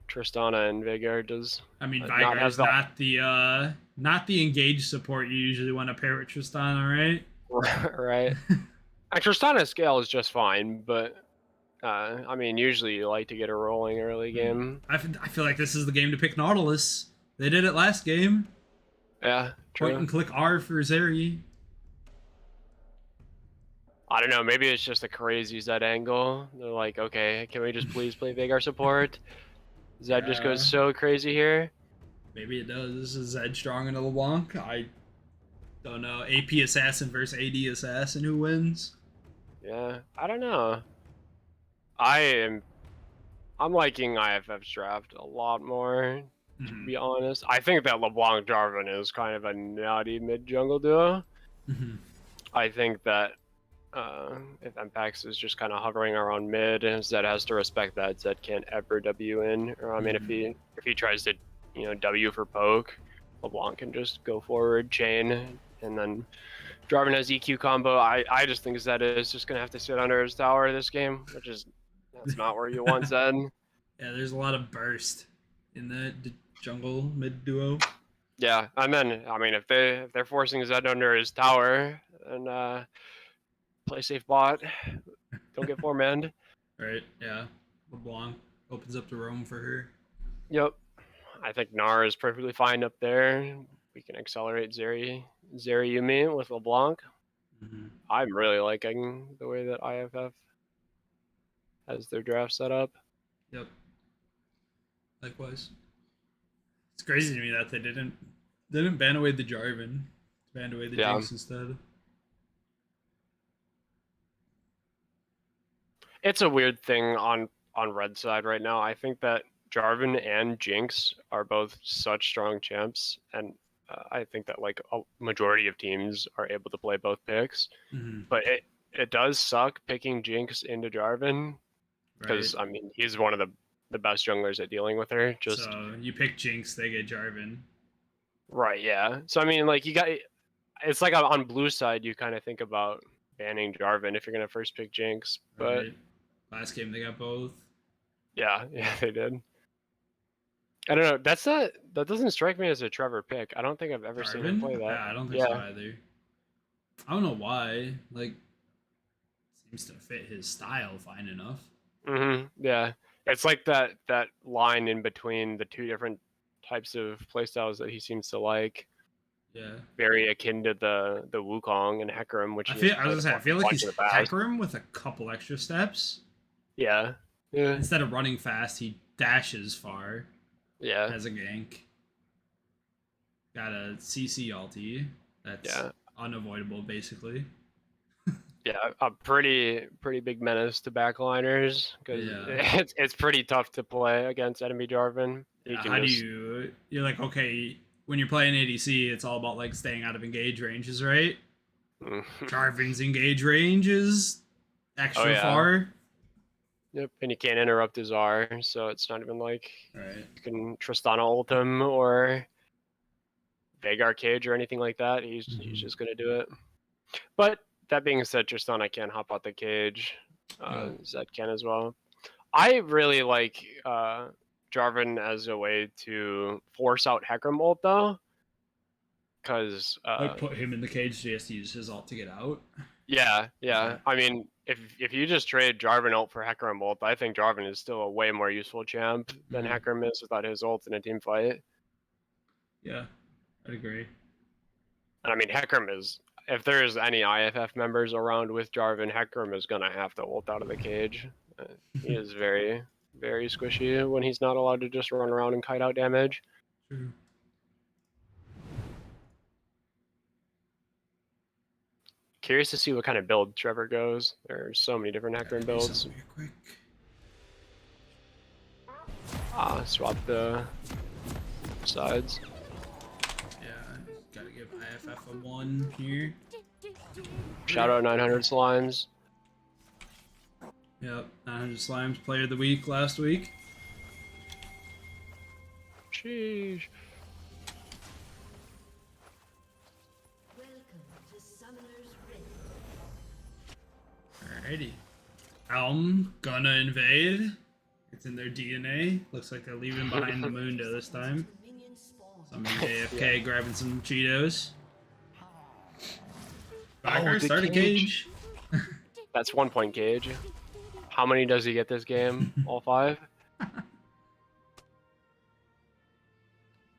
Tristana and Vagar does. I mean, Vigar is not the engaged support you usually want to pair with Tristana, right? Right. Tristana's scale is just fine, but I mean, usually you like to get a rolling early game. I feel like this is the game to pick Nautilus. They did it last game. Yeah, true. Point and click R for Zeri. I don't know, maybe it's just a crazy Zed angle. They're like, okay, can we just please play Vagar support? Zed just goes so crazy here. Maybe it does. Is Zed strong into LeBlanc? I don't know. AP Assassin versus AD Assassin, who wins? Yeah, I don't know. I'm liking IFF's draft a lot more, to be honest. I think that LeBlanc Jarvan is kind of a nutty mid jungle duo. I think that if Impax is just kind of hovering around mid, Zed has to respect that. Zed can't ever W in. Or I mean, if he tries to, W for poke, LeBlanc can just go forward, chain, and then Jarvan has EQ combo. I just think Zeta is just gonna have to sit under his tower this game, which is that's not where you want Zed. Yeah, there's a lot of burst in the jungle mid duo. Yeah, and then I mean if they're forcing Zed under his tower, and play safe bot, don't get four manned. Right, yeah. LeBlanc opens up the roam for her. Yep. I think Gnar is perfectly fine up there. We can accelerate Zeri Yumi with LeBlanc. Mm-hmm. I'm really liking the way that IFF has their draft set up. Yep. Likewise. It's crazy to me that they didn't ban away the Jarvan. Banned away the Jinx instead. It's a weird thing on red side right now. I think that Jarvan and Jinx are both such strong champs, and I think that like a majority of teams are able to play both picks. Mm-hmm. But it does suck picking Jinx into Jarvan because Right. I mean he's one of the best junglers at dealing with her. Just so you pick Jinx, they get Jarvan. right, yeah. So I mean like it's like on blue side you kind of think about banning Jarvan if you're gonna first pick Jinx, but Right. Last game they got both. yeah, they did. I don't know. That doesn't strike me as a Trevor pick. I don't think I've ever seen him play Jarvan? that. Yeah, I don't think so either. I don't know why. Like, seems to fit his style fine enough. Yeah. It's like that line in between the two different types of playstyles that he seems to like. Yeah. Very akin to the Wukong and Hecarim, which I feel like he's Hecarim with a couple extra steps. Yeah. Instead of running fast, he dashes far. Yeah. As a gank. Got a CC ulti. That's unavoidable, basically. Yeah, a pretty big menace to backliners because it's pretty tough to play against enemy Jarvan. You're like, okay, when you're playing ADC, it's all about like staying out of engage ranges, right? Jarvan's engage range is extra far. Yep, and you can't interrupt his R, so it's not even like you can Tristana ult him or Veigar cage or anything like that. He's just gonna do it. But that being said, Tristana can hop out the cage. Zed can as well. I really like Jarvan as a way to force out Hecarim ult though, because like put him in the cage just to use his ult to get out. Yeah. I mean, if you just trade Jarvan ult for Hecarim ult, I think Jarvan is still a way more useful champ than Hecarim is without his ult in a team fight. Yeah, I'd agree. And I mean, Hecarim is, if there's any IFF members around with Jarvan, Hecarim is gonna have to ult out of the cage. He is very, very squishy when he's not allowed to just run around and kite out damage. True. Curious to see what kind of build Trevor goes. There's so many different Hecarim builds. Quick. Swap the sides. Yeah, gotta give IFF a 1 here. Shout out 900 Slimes. Yep, 900 Slimes player of the week last week. Sheesh. Alrighty. ELM gonna invade. It's in their DNA. Looks like they're leaving behind the Mundo this time. Somebody AFK grabbing some Cheetos. Backer, start a cage. That's 1 point cage. How many does he get this game? All 5?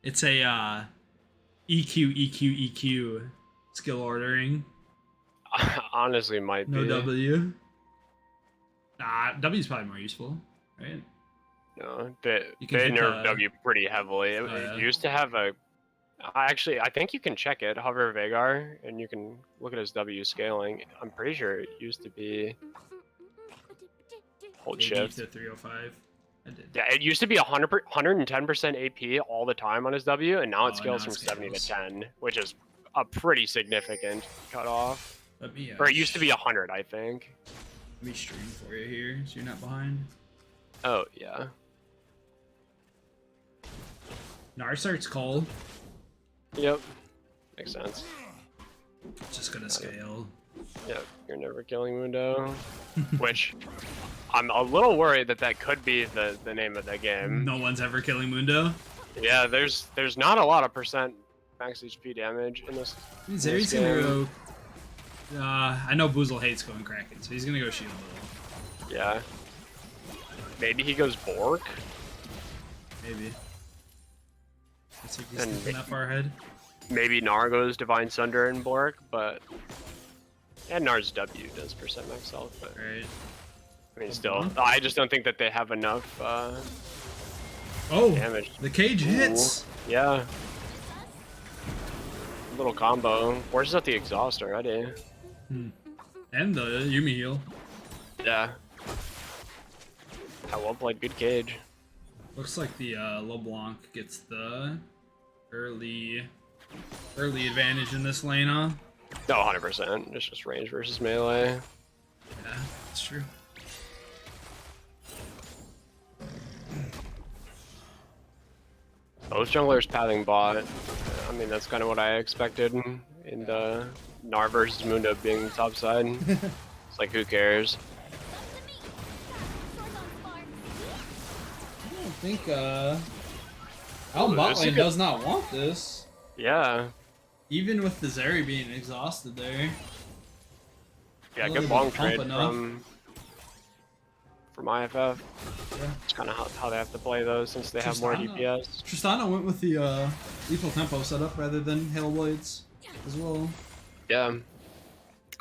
It's a EQ skill ordering. Honestly, might be. No W. Nah, W's probably more useful, right? No, they nerfed W pretty heavily. It used to have a. Actually, I think you can check it. Hover Veigar, and you can look at his W scaling. I'm pretty sure it used to be. Hold shift. To 305. I did. Yeah, it used to be 110% AP all the time on his W, and now it scales from 70 to 10, which is a pretty significant cutoff. Or it used to be 100, I think. Let me stream for you here, so you're not behind. Oh, yeah. Narsart's Cole. Yep. Makes sense. Just gonna scale. Yep, you're never killing Mundo. Which, I'm a little worried that that could be the name of the game. No one's ever killing Mundo. Yeah, there's not a lot of percent max HP damage in this. Zeri's gonna go. I know Boozle hates going Kraken, so he's gonna go Shield Wall. Yeah. Maybe he goes Bork. Maybe. Looks like he's And thinking that far ahead. Maybe Gnar goes Divine Sunder and Bork, but and Gnar's W does percent max health, but Right. I mean still, I just don't think that they have enough Oh, damage. the cage hits. Ooh, yeah. Little combo. Forces out the exhaust already. And the Yumi heal. Yeah. Well played, good cage. Looks like the LeBlanc gets the early advantage in this lane, huh? No, 100%. It's just range versus melee. Yeah, that's true. Both junglers pathing bot. I mean, that's kind of what I expected in the Gnar versus Mundo being the top side. It's like, who cares? I don't think Elm bot lane does not want this. Yeah. Even with the Zeri being exhausted there. Yeah, Really good long good pump trade enough. from IFF. Yeah. It's kind of how they have to play those since they have more Tristana. DPS. Tristana went with the lethal tempo setup rather than Hail Blades as well. Yeah.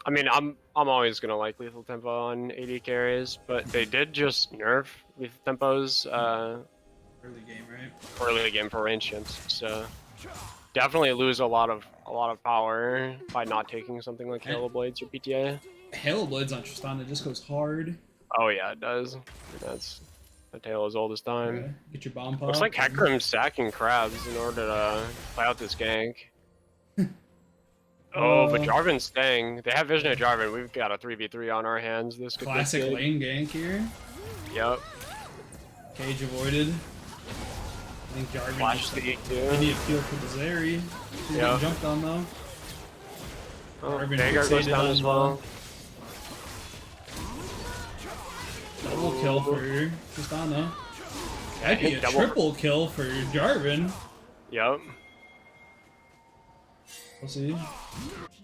I mean, I'm always gonna like lethal tempo on AD carries, but they did just nerf lethal tempos Early game, right? early in the game for range champs, so definitely lose a lot of power by not taking something like Halo Blades or PTA. Hail Blades on Tristana just goes hard. Oh yeah, it does. That's a tale as old as time. Yeah, get your bomb pop. Looks like Hekrim's sacking crabs in order to play out this gank. Oh, but Jarvan's staying. They have vision of Jarvan. We've got a 3v3 on our hands. This could Classic be lane gank here. Yep. Cage avoided. I think Jarvan Flash just the they too. need a feel for the Zeri. He's Yeah. getting jumped on though. Oh, Jarvan Veigar goes fixated down on as well. Double kill for Tristana. That'd be a Double- triple kill for Jarvan. Yep. We'll see.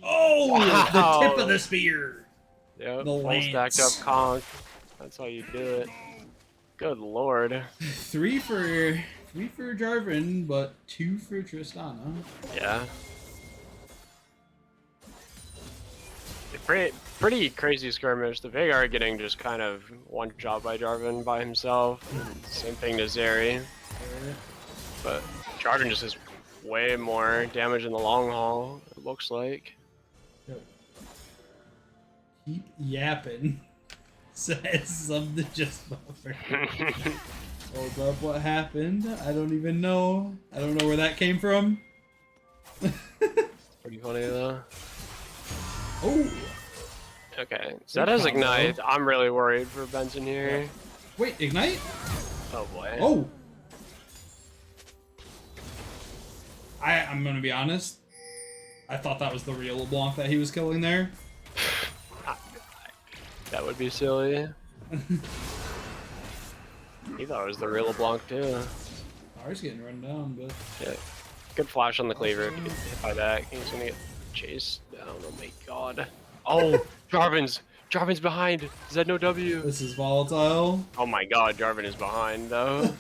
Oh, Wow. the tip of the spear. Yep. The Full stacked lance. up conk. That's how you do it. Good lord. 3 for Jarvan, but 2 for Tristana. Yeah. Pretty crazy skirmish. The Veigar getting just kind of one shot by Jarvan by himself. Same thing to Zeri. But Jarvan just has way more damage in the long haul, it looks like. Keep yapping. Says something just buffer. Hold up, what happened? I don't even know. I don't know where that came from. Pretty funny though. Oh, Okay, so that has combo. Ignite. I'm really worried for Benson here. wait, ignite? Oh boy. Oh. I'm gonna be honest. I thought that was the real LeBlanc that he was killing there. That would be silly. He thought it was the real LeBlanc too. Ours getting run down, but Yeah. Good flash on the cleaver if you get hit by that. He's gonna get chased down. Oh my god. Oh, Jarvan's behind. Zed no W. this is volatile. Oh my god, Jarvan is behind though.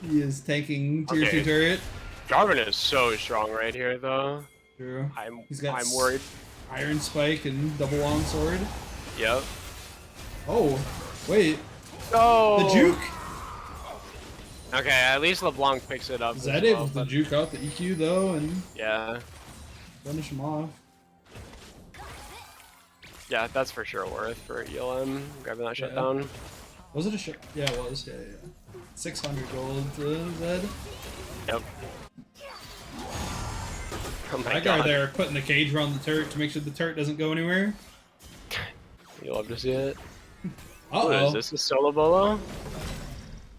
He is taking tier Okay. 2 turret. Jarvan is so strong right here though. True. I'm He's got worried. Iron Spike and double long sword. Yep. Oh, wait. Oh. The juke. Okay, at least LeBlanc picks it up. Is as that well, able to but- juke out the EQ though and Yeah. finish him off? Yeah, that's for sure worth for ELM grabbing that Yeah. shutdown. Was it a ship? Yeah, it was. Yeah, yeah. 600 gold to Zed. Yep. Oh my That guy god. there putting the cage around the turret to make sure the turret doesn't go anywhere. You love to see it. Uh What is oh, this? A solo bolo?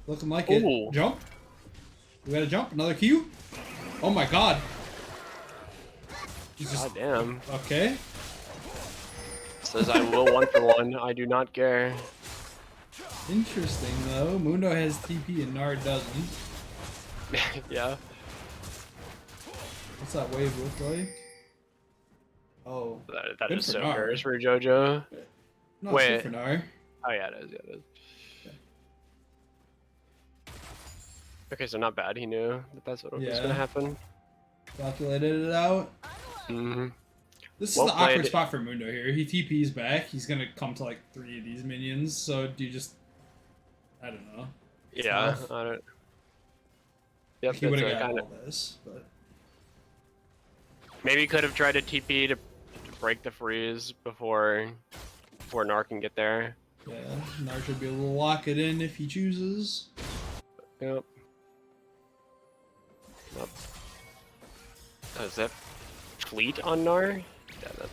looking like Ooh. it. Jump. We gotta jump. Another Q. Oh my god. God damn. Okay. Says I will 1-for-1. I do not care. Interesting though. Mundo has TP and Nard doesn't. Yeah. What's that wave look like? Oh. That Good is for so Nard. cursed for JoJo. No, Wait. it's good for Nard. Oh yeah, it is. Yeah, it is. Okay, so not bad. He knew that that's what was gonna happen. Calculated it out. Mm-hmm. This is Well the awkward played. spot for Mundo here. He TP's back. He's gonna come to like 3 of these minions. So do you just? I don't know. Yeah. Tough. I don't. Yep. He would have that's got kinda... all this, but Maybe could have tried to TP to break the freeze before Nar can get there. yeah, Nard should be able to lock it in if he chooses. Yep. Yep. Oh, is that fleet on Nar? Yeah,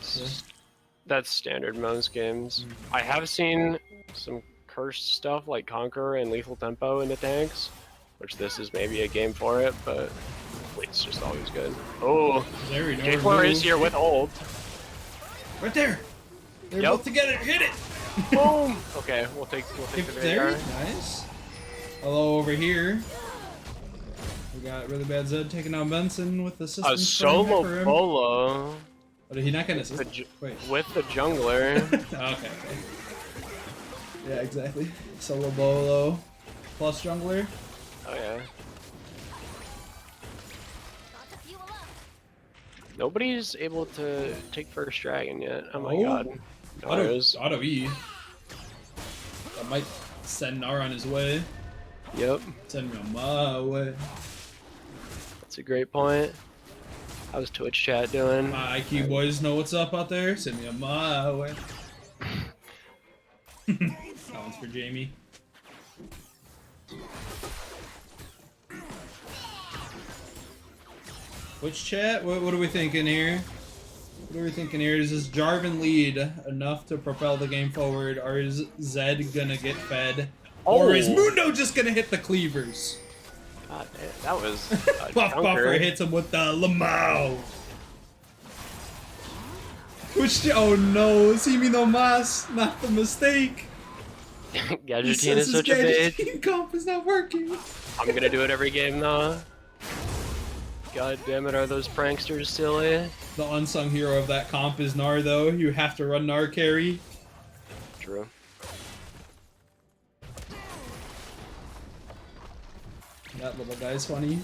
that's standard most games. I have seen some cursed stuff like Conqueror and Lethal Tempo in the tanks, which this is maybe a game for it, but fleet's just always good. Oh, There we go. J4 is here with ult. Right there. They're Yep. both together. Hit it. Boom. Okay, we'll take the There. Vanguard. Nice. Hello over here. We got really bad Zed taking out Benson with the system. A solo bolo Oh, did he not get an the assist? ju- Wait. with the jungler. Okay. Yeah, exactly. Solo bolo plus jungler. Oh yeah. Nobody's able to take first dragon yet. Oh my Oh. god. Auto E. That might send Nar on his way. Yep. Send me on my way. That's a great point. How's Twitch chat doing? My IQ boys know what's up out there. Send me on my way. That one's for Jamie. Twitch chat? What are we thinking here? What are we thinking here? Is this Jarvan lead enough to propel the game forward, or is Zed gonna get fed? Or is Oh. Mundo just gonna hit the cleavers? God damn, that was a Buff chunker. Buffer hits him with the Lamau. Which, oh no, see me no mas, not the mistake. He Gadgeting says is his such a bitch. gadgeting comp is not working. I'm gonna do it every game though. God damn it, are those pranksters silly? The unsung hero of that comp is Nar though. You have to run Nar carry. True. That little guy's funny.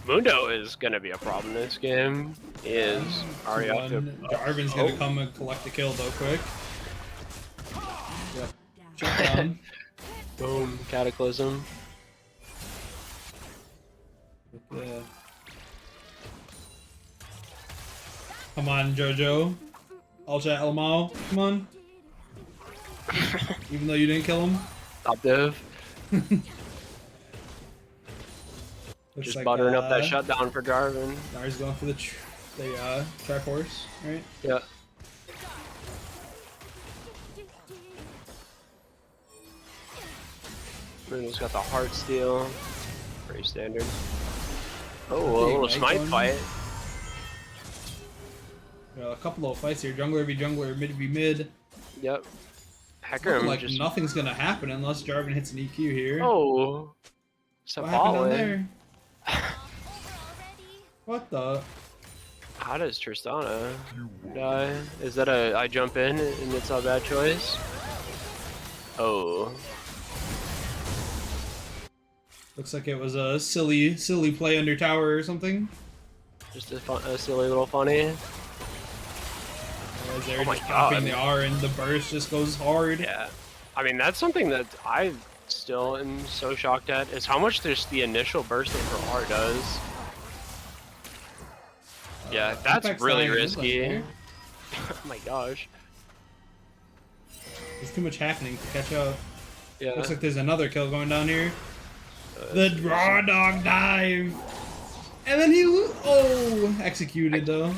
Mundo is gonna be a problem this game. He is already up to. Jarvan's gonna come and collect the kill though quick. Yep. Shut down. Boom, Cataclysm. Yeah. Come on, Jojo. All chat Elmao. Come on. Even though you didn't kill him. Top div. Looks Just like, buttering up that shutdown for Jarvan. Nar's going for the Triforce, right? Yeah. Mundo's got the heart steal. Pretty standard. Oh, a little Nice smite one. fight. A couple of fights here. Jungler v jungler, mid v mid. Yep. Looking Hecarim like just. nothing's gonna happen unless Jarvan hits an EQ here. Oh. what happened down Sabale. there? What the? How does Tristana die? Is that a I jump in and it's a bad choice? Oh. Looks like it was a silly play under tower or something. Just a silly little funny. As they're Oh my just popping God. the R and the burst just goes hard. Yeah. I mean, that's something that I still am so shocked at, is how much just the initial bursting for R does. Yeah, that's Impact's really dying, it looks risky. like, Oh my gosh. There's too much happening to catch up. Yeah. Looks like there's another kill going down here. The draw dog dive. And then he executed though.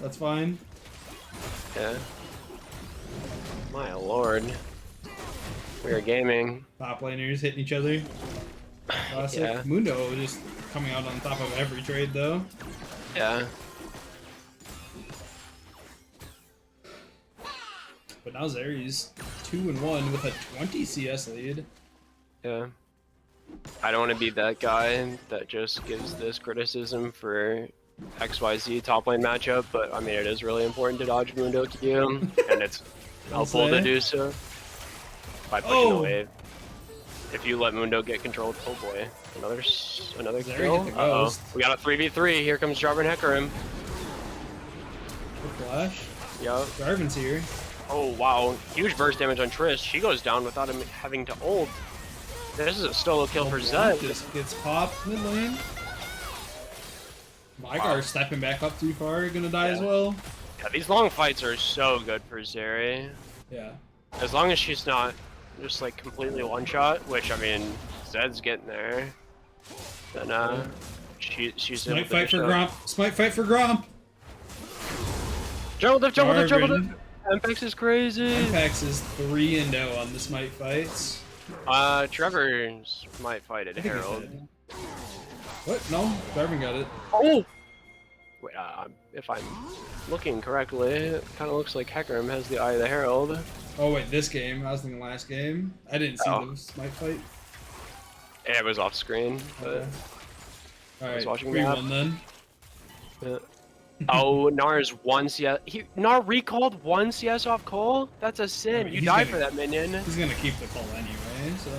That's fine. Yeah. My lord. We are gaming. Top laners hitting each other. Classic. Yeah. Mundo just coming out on top of every trade though. Yeah. But now Zeri's 2-1 with a 20 CS lead. Yeah. I don't want to be that guy that just gives this criticism for XYZ top lane matchup, but I mean, it is really important to dodge Mundo Q, and it's helpful to do so by pushing the wave. If you let Mundo get controlled, oh boy, another kill. Uh-oh. We got a 3v3. Here comes Jarvan Hecarim. The flash. Yup. Jarvan's here. Oh wow, huge burst damage on Triss. She goes down without him having to ult. This is a solo kill for Zed. Just gets popped mid lane. Mygar stepping back up too far, gonna die as well. Yeah, these long fights are so good for Zeri. Yeah. As long as she's not just like completely one shot, which I mean, Zed's getting there. Then she's Smite fight for Gromp. Smite fight for Gromp. Jumble lift. Mpex is crazy. Mpex is 3-0 on the Smite fights. Trevor's might fight at Herald. What? No, Jarvan got it. Oh! Wait, if I'm looking correctly, it kind of looks like Hecarim has the Eye of the Herald. Oh wait, this game. I was thinking last game. I didn't see the Smite fight. Yeah, it was off screen, but okay. All right, watching 3-1 then. Yeah. Oh, Nar's 1 CS. Nar recalled 1 CS off Cole? That's a sin. I mean, you die for that minion. He's gonna keep the call anyway, so.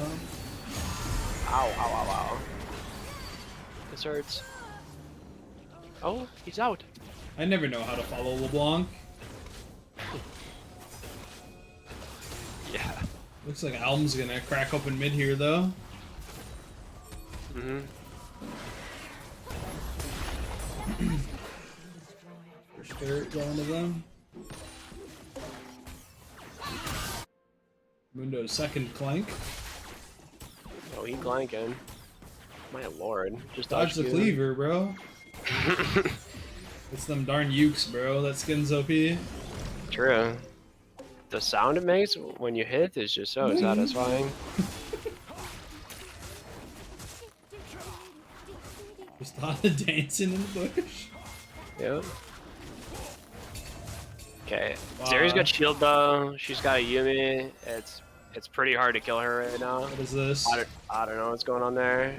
Ow. This hurts. Oh, he's out. I never know how to follow LeBlanc. Yeah. Looks like ELM's gonna crack open mid here though. First turret going to them. Mundo's second clank. Oh, he clanking. My lord. Just Dodge the cleaver, bro. It's them darn ukes, bro. That skin's OP. True. The sound it makes when you hit is just so satisfying. Just thought of dancing in the bush. Yep. Okay. Zeri's got shield though. She's got a Yumi. It's pretty hard to kill her right now. What is this? I don't know what's going on there.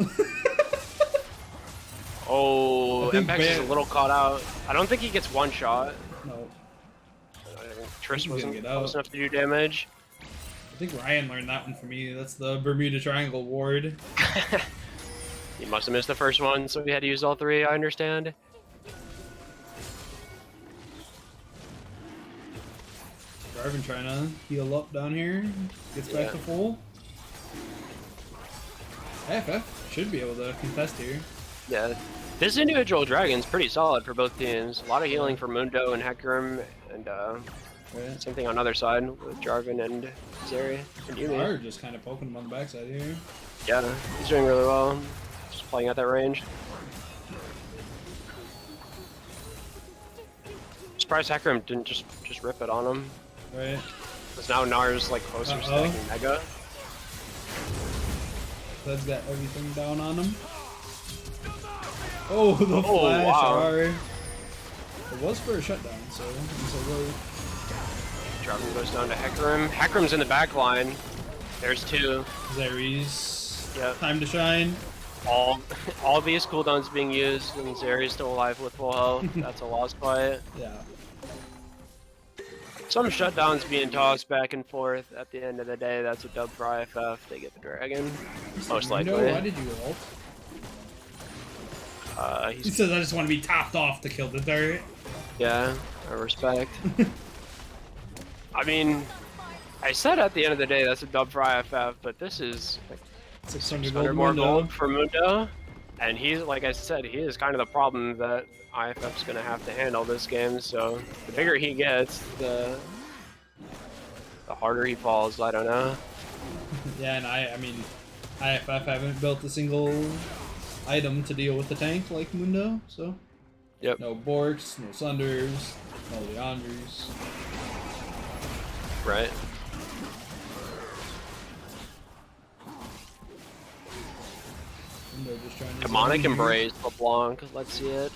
Oh, Mpex is a little caught out. I don't think he gets one shot. No. Triss wasn't close enough to do damage. I think Ryan learned that one from me. That's the Bermuda Triangle ward. He must have missed the first one, so he had to use all three, I understand. Jarvan trying to heal up down here. Gets back to full. IFF should be able to contest here. Yeah. This individual dragon's pretty solid for both teams. A lot of healing for Mundo and Hecarim, and same thing on the other side with Jarvan and Zeri and Yumi. Are just kind of poking him on the backside here. Yeah, he's doing really well. Just playing at that range. Surprised Hecarim didn't just rip it on him. Right. Because now Nar's like closer to stacking Mega. Zed's got everything down on him. Oh, the flash! Wow. It was for a shutdown, so it's a road. Jarvan goes down to Hecarim. Hecarim's in the back line. There's two. Zeri's time to shine. All these cooldowns being used, and Zeri's still alive with full health. That's a lost fight. Yeah. Some shutdowns being tossed back and forth. At the end of the day, that's a dub for IFF. They get the dragon, most likely. No, why did you ult? He says, I just want to be topped off to kill the turret. Yeah, I respect. I mean, I said at the end of the day that's a dub for IFF, but this is like 600 more gold for Mundo. And he's, like I said, he is kind of the problem that IFF's going to have to handle this game. So the bigger he gets, the harder he falls. I don't know. Yeah, and I mean, IFF haven't built a single item to deal with the tank like Mundo, so. Yep. No Borks, no Sunders, no Leanders. Right. Just trying to Demonic Embrace, LeBlanc, let's see it.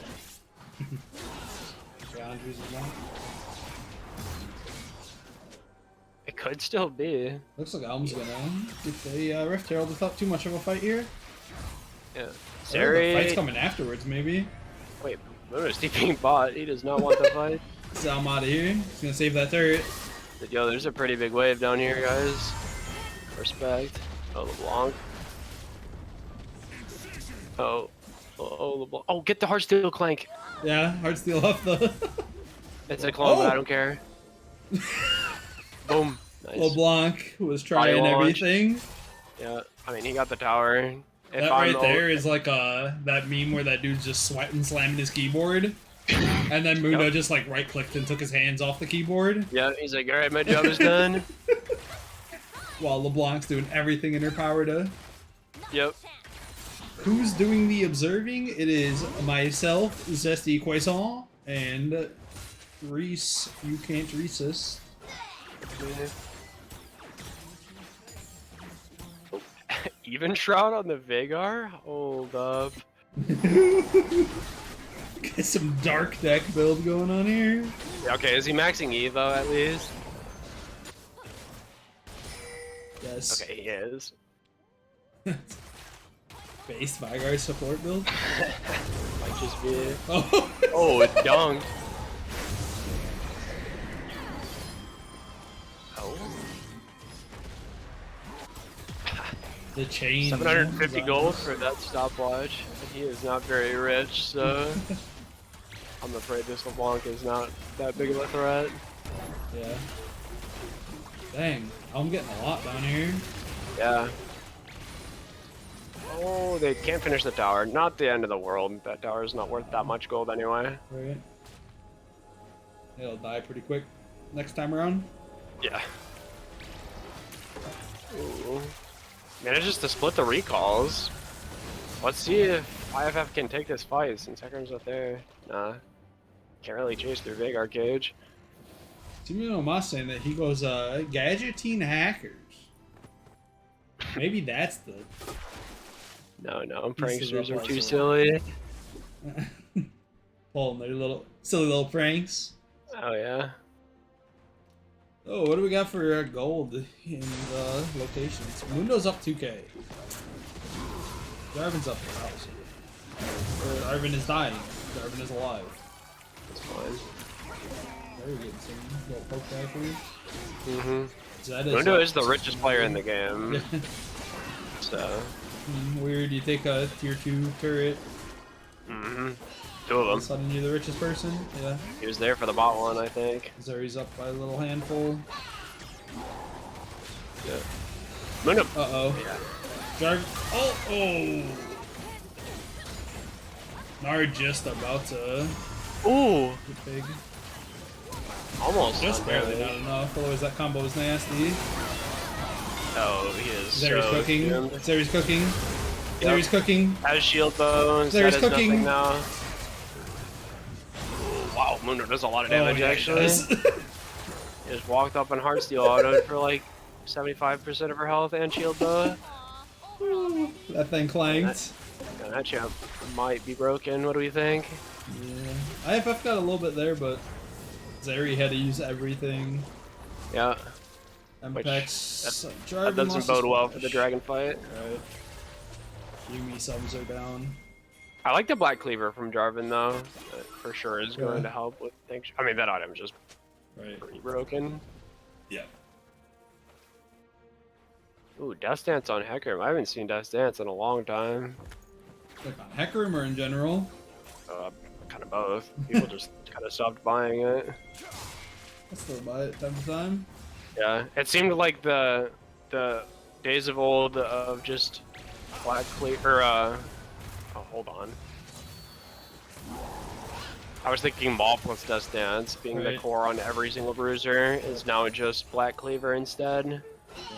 Leanders as well. Could still be. Looks like Elm's gonna get the Rift Herald without too much of a fight here. Yeah. Or the Zeri. fight's coming afterwards, maybe. Wait, Muno's TPing bot. He does not want the fight. Get Elm out of here. He's gonna save that turret. But yo, there's a pretty big wave down here, guys. Respect. Oh, LeBlanc. Oh. Oh, LeBlanc. Oh, get the Heartsteel Clank. Yeah, Heartsteel off the. It's a clone, but Oh. I don't care. Boom. Nice. LeBlanc was trying Body launch. everything. Yeah, I mean, he got the tower. If That I'm right there is like that meme where that dude's just sweating, slamming his keyboard, and then Mundo Yep. just like right clicked and took his hands off the keyboard, Yeah, he's like, alright, my job is done. while LeBlanc's doing everything in her power to. Yep. Who's doing the observing? It is myself, Zesty Croissant, and Reese. You can't resist. Even Shroud on the Vagar? Hold up. Get some dark deck build going on here. Yeah, okay, is he maxing Evo at least? Yes. Okay, he is. Base Vygar support build. Might just be. Oh. Oh, it dunked. Oh. The chain. 750 is gold on for that stopwatch. And he is not very rich, so I'm afraid this LeBlanc is not that big of a threat. Yeah. Dang, I'm getting a lot down here. Yeah. Oh, they can't finish the tower. Not the end of the world. That tower is not worth that much gold anyway. Right. It'll die pretty quick next time around. Yeah. Ooh. Manages to split the recalls. Let's see if IFF can take this fight since Hecarim's not there. Nah. Can't really chase through Vagar Cage. Timino Mas saying that he goes, gadgetine hackers. Maybe that's the. No, Pieces pranksters of are too puzzle. silly. Pulling their little silly little pranks. Oh yeah. Oh, what do we got for gold in the locations? Mundo's up 2k. Jarvan's up 1,000. Jarvan is dying. Jarvan is alive. That's fine. There we get some little poke guy for you. Mm-hmm. Zed Mundo up is the richest player in the game. Yeah. So. Weird, you take a tier 2 turret, Mm-hmm. Two all of a of them. sudden you're the richest person. Yeah. He was there for the bot one, I think. Zeri's up by a little handful. Yeah. Mundo. Uh-oh. Yeah. Jarvan. Oh! Nard just about to Ooh. get big. Almost. Just barely, barely. not enough. Otherwise that combo is nasty. Oh, he is Zeri's so cooking. doomed. Zeri's cooking. Yep. Zeri's cooking. Has shield bones. Zeri's That is cooking. nothing now. Ooh, wow, Mundo does a lot of damage yeah, he actually. does. He just walked up and Heartsteel autoed for like 75% of her health and shield bow. That thing clanked. And that champ might be broken. What do we think? Yeah. IFF got a little bit there, but Zeri had to use everything. Yeah, Mpex. that Jarvan doesn't lost bode his well for the flash. dragon fight. Right. Yumi subs are down. I like the Black Cleaver from Jarvan though. That for sure is going Yeah. to help with things. I mean, that item's just Right. pretty broken. Yeah. Ooh, Death Dance on Hecarim. I haven't seen Death Dance in a long time. Like on Hecarim or in general? Kind of both. People just kind of stopped buying it. I still buy it time to time. Yeah, it seemed like the days of old of just Black Cleaver. Oh, hold on. I was thinking Maul plus Death Dance being the Right. core on every single bruiser is now just Black Cleaver instead. Yeah.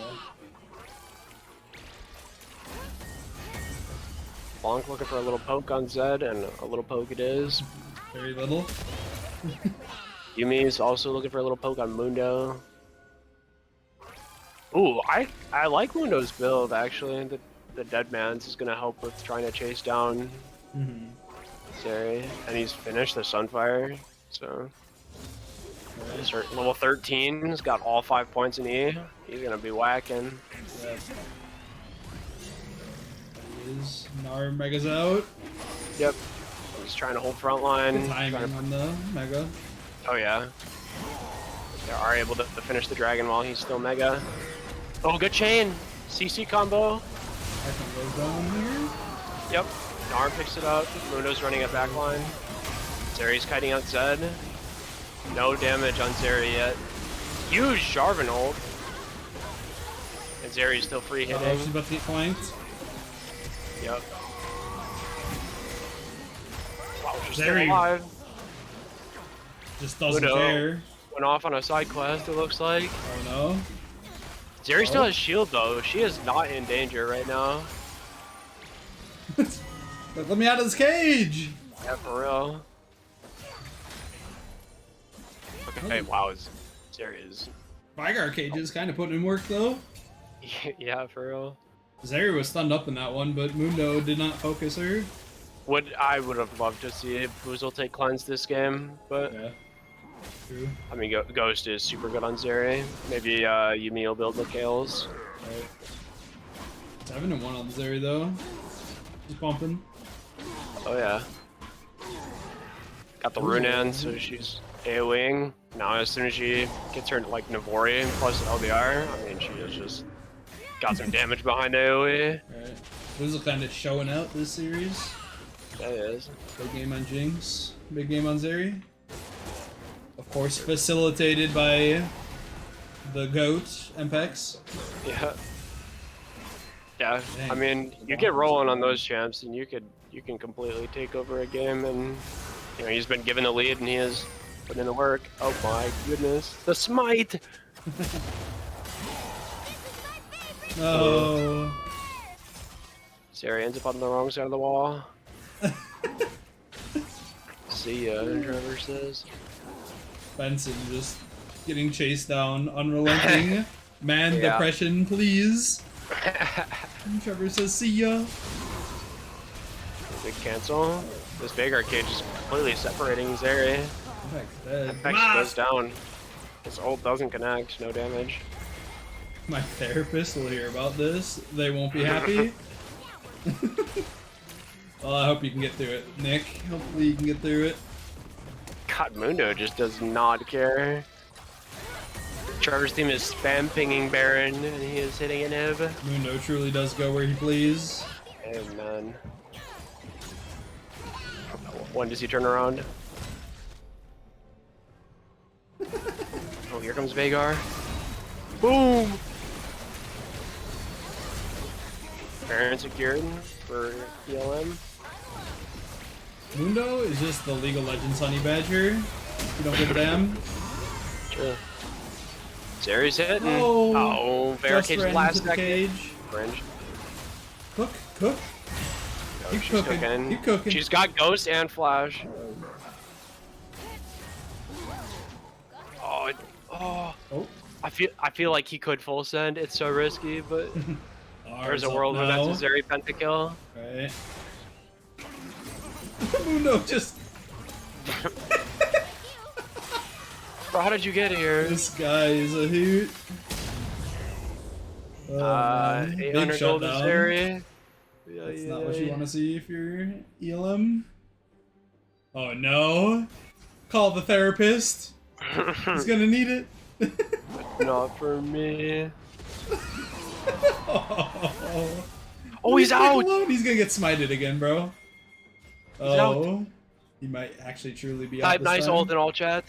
Bonk looking for a little poke on Zed, and a little poke it is. Very little. Yumi's also looking for a little poke on Mundo. Ooh, I like Mundo's build actually. The Dead Man's is gonna help with trying to chase down Mm-hmm. Zeri, and he's finished the Sunfire, so Level 13, he's got all 5 points in E. He's gonna be whacking. Yep. Is Nar Mega's out. Yep. He's trying to hold front line. Good timing on the Mega. Oh yeah. They are able to finish the dragon while he's still Mega. Oh, good chain. CC combo. Second goes down here. Yep. Nar picks it up. Mundo's running a backline. Zeri's kiting out Zed. No damage on Zeri yet. Huge Jarvan ult. And Zeri's still free hitting. She's about to get flanked. Yep. Wow, she's still Zeri alive. just doesn't Mundo care. Went off on a side quest, it looks like. Oh no. Zeri still has shield though. She is not in danger right now. Let me out of this cage! Yeah, for real. Okay, wow, Zeri is... Vigar cages kind of putting in work though. Yeah, for real. Zeri was stunned up in that one, but Mundo did not focus her. I would have loved to see Boozle take cleanse this game, but Yeah. True. I mean, Ghost is super good on Zeri. Maybe Yumi will build Mikhail's. Right. 7-1 on the Zeri though. Just bumping. Oh yeah. Got the Runan, so she's AoEing. Now as soon as she gets her like Navori plus LBR, I mean she is just got some damage behind AoE. Right. Boozle kind of showing out this series. That is. Big game on Jinx. Big game on Zeri. Of course, facilitated by the GOAT, Mpex. Yeah. Yeah. Dang. I mean, you get rolling on those champs, and you can completely take over a game, and you know he's been given the lead, and he has put in the work. Oh my goodness, the smite! No. Zeri ends up on the wrong side of the wall. See ya, Trevor says. Benson just getting chased down, unrelenting. Man Yeah. depression, please. And Trevor says, see ya. Big cancel. This big arcade is completely separating Zeri. Mpex dead. Mpex goes down. His ult doesn't connect, no damage. My therapist will hear about this. They won't be happy. Well, I hope you can get through it, Nick. Hopefully you can get through it. God, Mundo just does not care. Trevor's team is spam pinging Baron, and he is hitting an Ib. Mundo truly does go where he please. Amen. When does he turn around? Oh, here comes Veigar. Boom! Baron secured for ELM. Mundo is just the League of Legends honey badger. You don't give a damn. Sure. Zeri's hitting. Oh, Oh, barricade's ran last into the second. cage. Fringe. Cook, cook. Oh, Keep she's cooking. Keep cooking. She's got Ghost and Flash. Oh, oh. Oh, I feel like he could full send. It's so risky, but there's a R's world up where now. that's a Zeri pentakill. Right. Mundo just. Bro, how did you get here? This guy is a hoot. Oh, man. Big 800 gold to shutdown. Zeri. That's not what you want to see if you're ELM. Oh no! Call the therapist. He's gonna need it. Not for me. Oh, Oh, he's leave him out! alone. He's gonna get smited again, bro. out. He might actually truly be Type out this nice time. ult in all chat.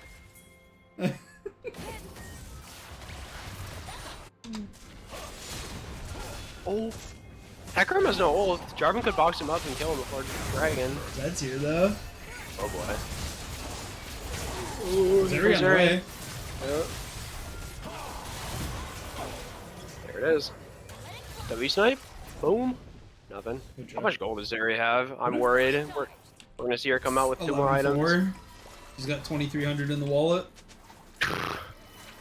Oh. Hecarim has no ult. Jarvan could box him up and kill him before Dragon. That's here though. Oh boy. Zeri on the way. Yep. There it is. W snipe. Boom. Nothing. Good How job. much gold does Zeri have? I'm worried. We're gonna see her come out with 2 more items. 11-4. She's got 2,300 in the wallet.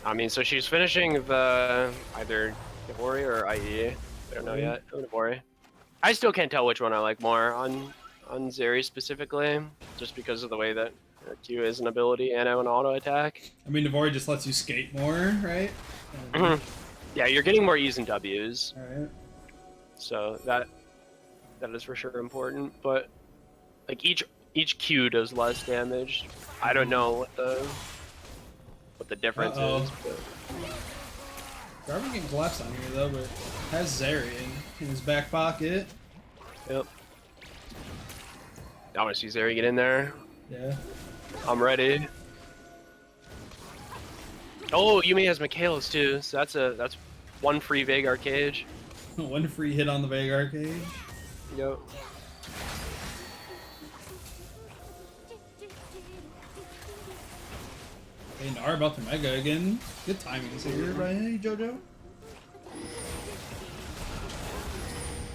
I mean, so she's finishing the either Navori or IE. I don't know yet. Oh, Navori. I still can't tell which one I like more on Zeri specifically, just because of the way that Q is an ability and an auto attack. I mean, Navori just lets you skate more, right? Yeah, you're getting more E's and W's, Alright. so that is for sure important. But like each Q does less damage. I don't know what the difference is. But... Garvin getting collapsed on here though, but has Zeri in his back pocket. Yep. I want to see Zeri get in there. Yeah. I'm ready. Oh, Yumi has Michaela's too, so that's one free Vagar cage. One free hit on the Vagar cage. Yep. Hey, Nar about to Mega again. Good timing here by Jojo.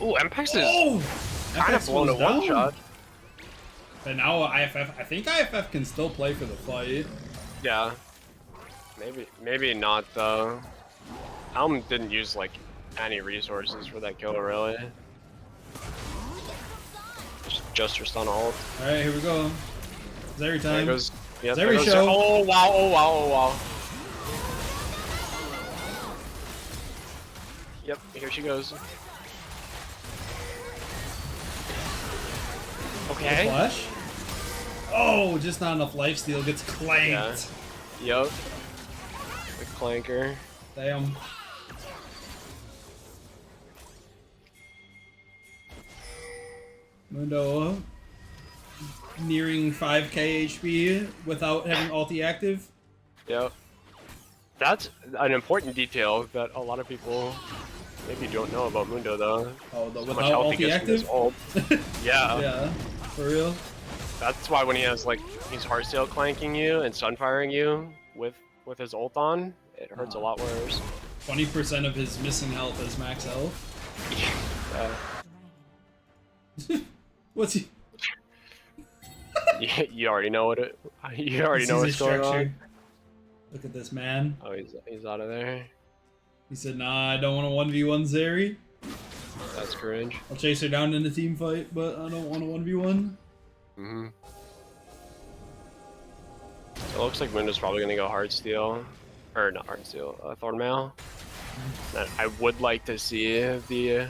Ooh, MPEX is Oh! kind of blown a one shot. But now IFF, I think IFF can still play for the fight. Yeah. Maybe not though. ELM didn't use like any resources for that kill really. Just your stun ult. Alright, here we go. Zeri time. There goes. Yep, Zeri goes show. Oh wow! Oh wow! Oh wow! Yep, here she goes. Okay. Flash. Oh, just not enough lifesteal. Gets clanked. Yeah. Yep. The clanker. Damn. Mundo nearing 5k HP without having ulti active. Yep. That's an important detail that a lot of people maybe don't know about Mundo though. Oh, the How much without health he ulti gets from his active? ult. Yeah. Yeah, for real. That's why when he has like he's hardstyle clanking you and sunfiring you with his ult on, it hurts a lot worse. 20% of his missing health is max health. What's he? You already know what it. You already know what's going on. Look at this man. Oh, he's out of there. He said, "Nah, I don't want to 1v1 Zeri. That's cringe. I'll chase her down in a team fight, but I don't want to 1v1." It looks like Mundo's probably gonna go hardsteel, or not hardsteel, Thornmail. I would like to see the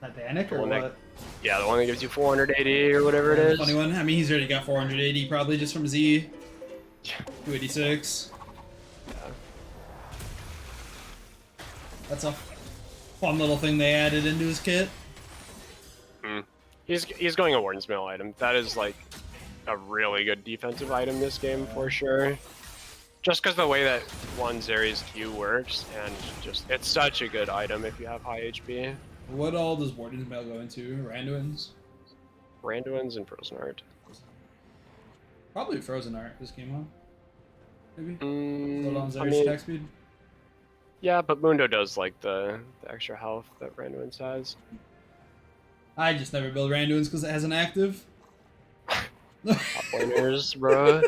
Titanic or one that- what? yeah, the one that gives you 480 or whatever it is. Funny one. I mean, he's already got 480 probably just from Z. 286. That's a fun little thing they added into his kit. He's going a Warden's Mail item. That is like a really good defensive item this game for sure. Just because the way that one Zeri's Q works, and just it's such a good item if you have high HP. What all does Warden's Mail go into? Randuin's? Randuin's and Frozen Art. Probably Frozen Art this came on. Maybe? Hold on I Zeri's mean, attack speed? yeah, but Mundo does like the extra health that Randuin's has. I just never build Randuin's because it has an active. Top laners, bro.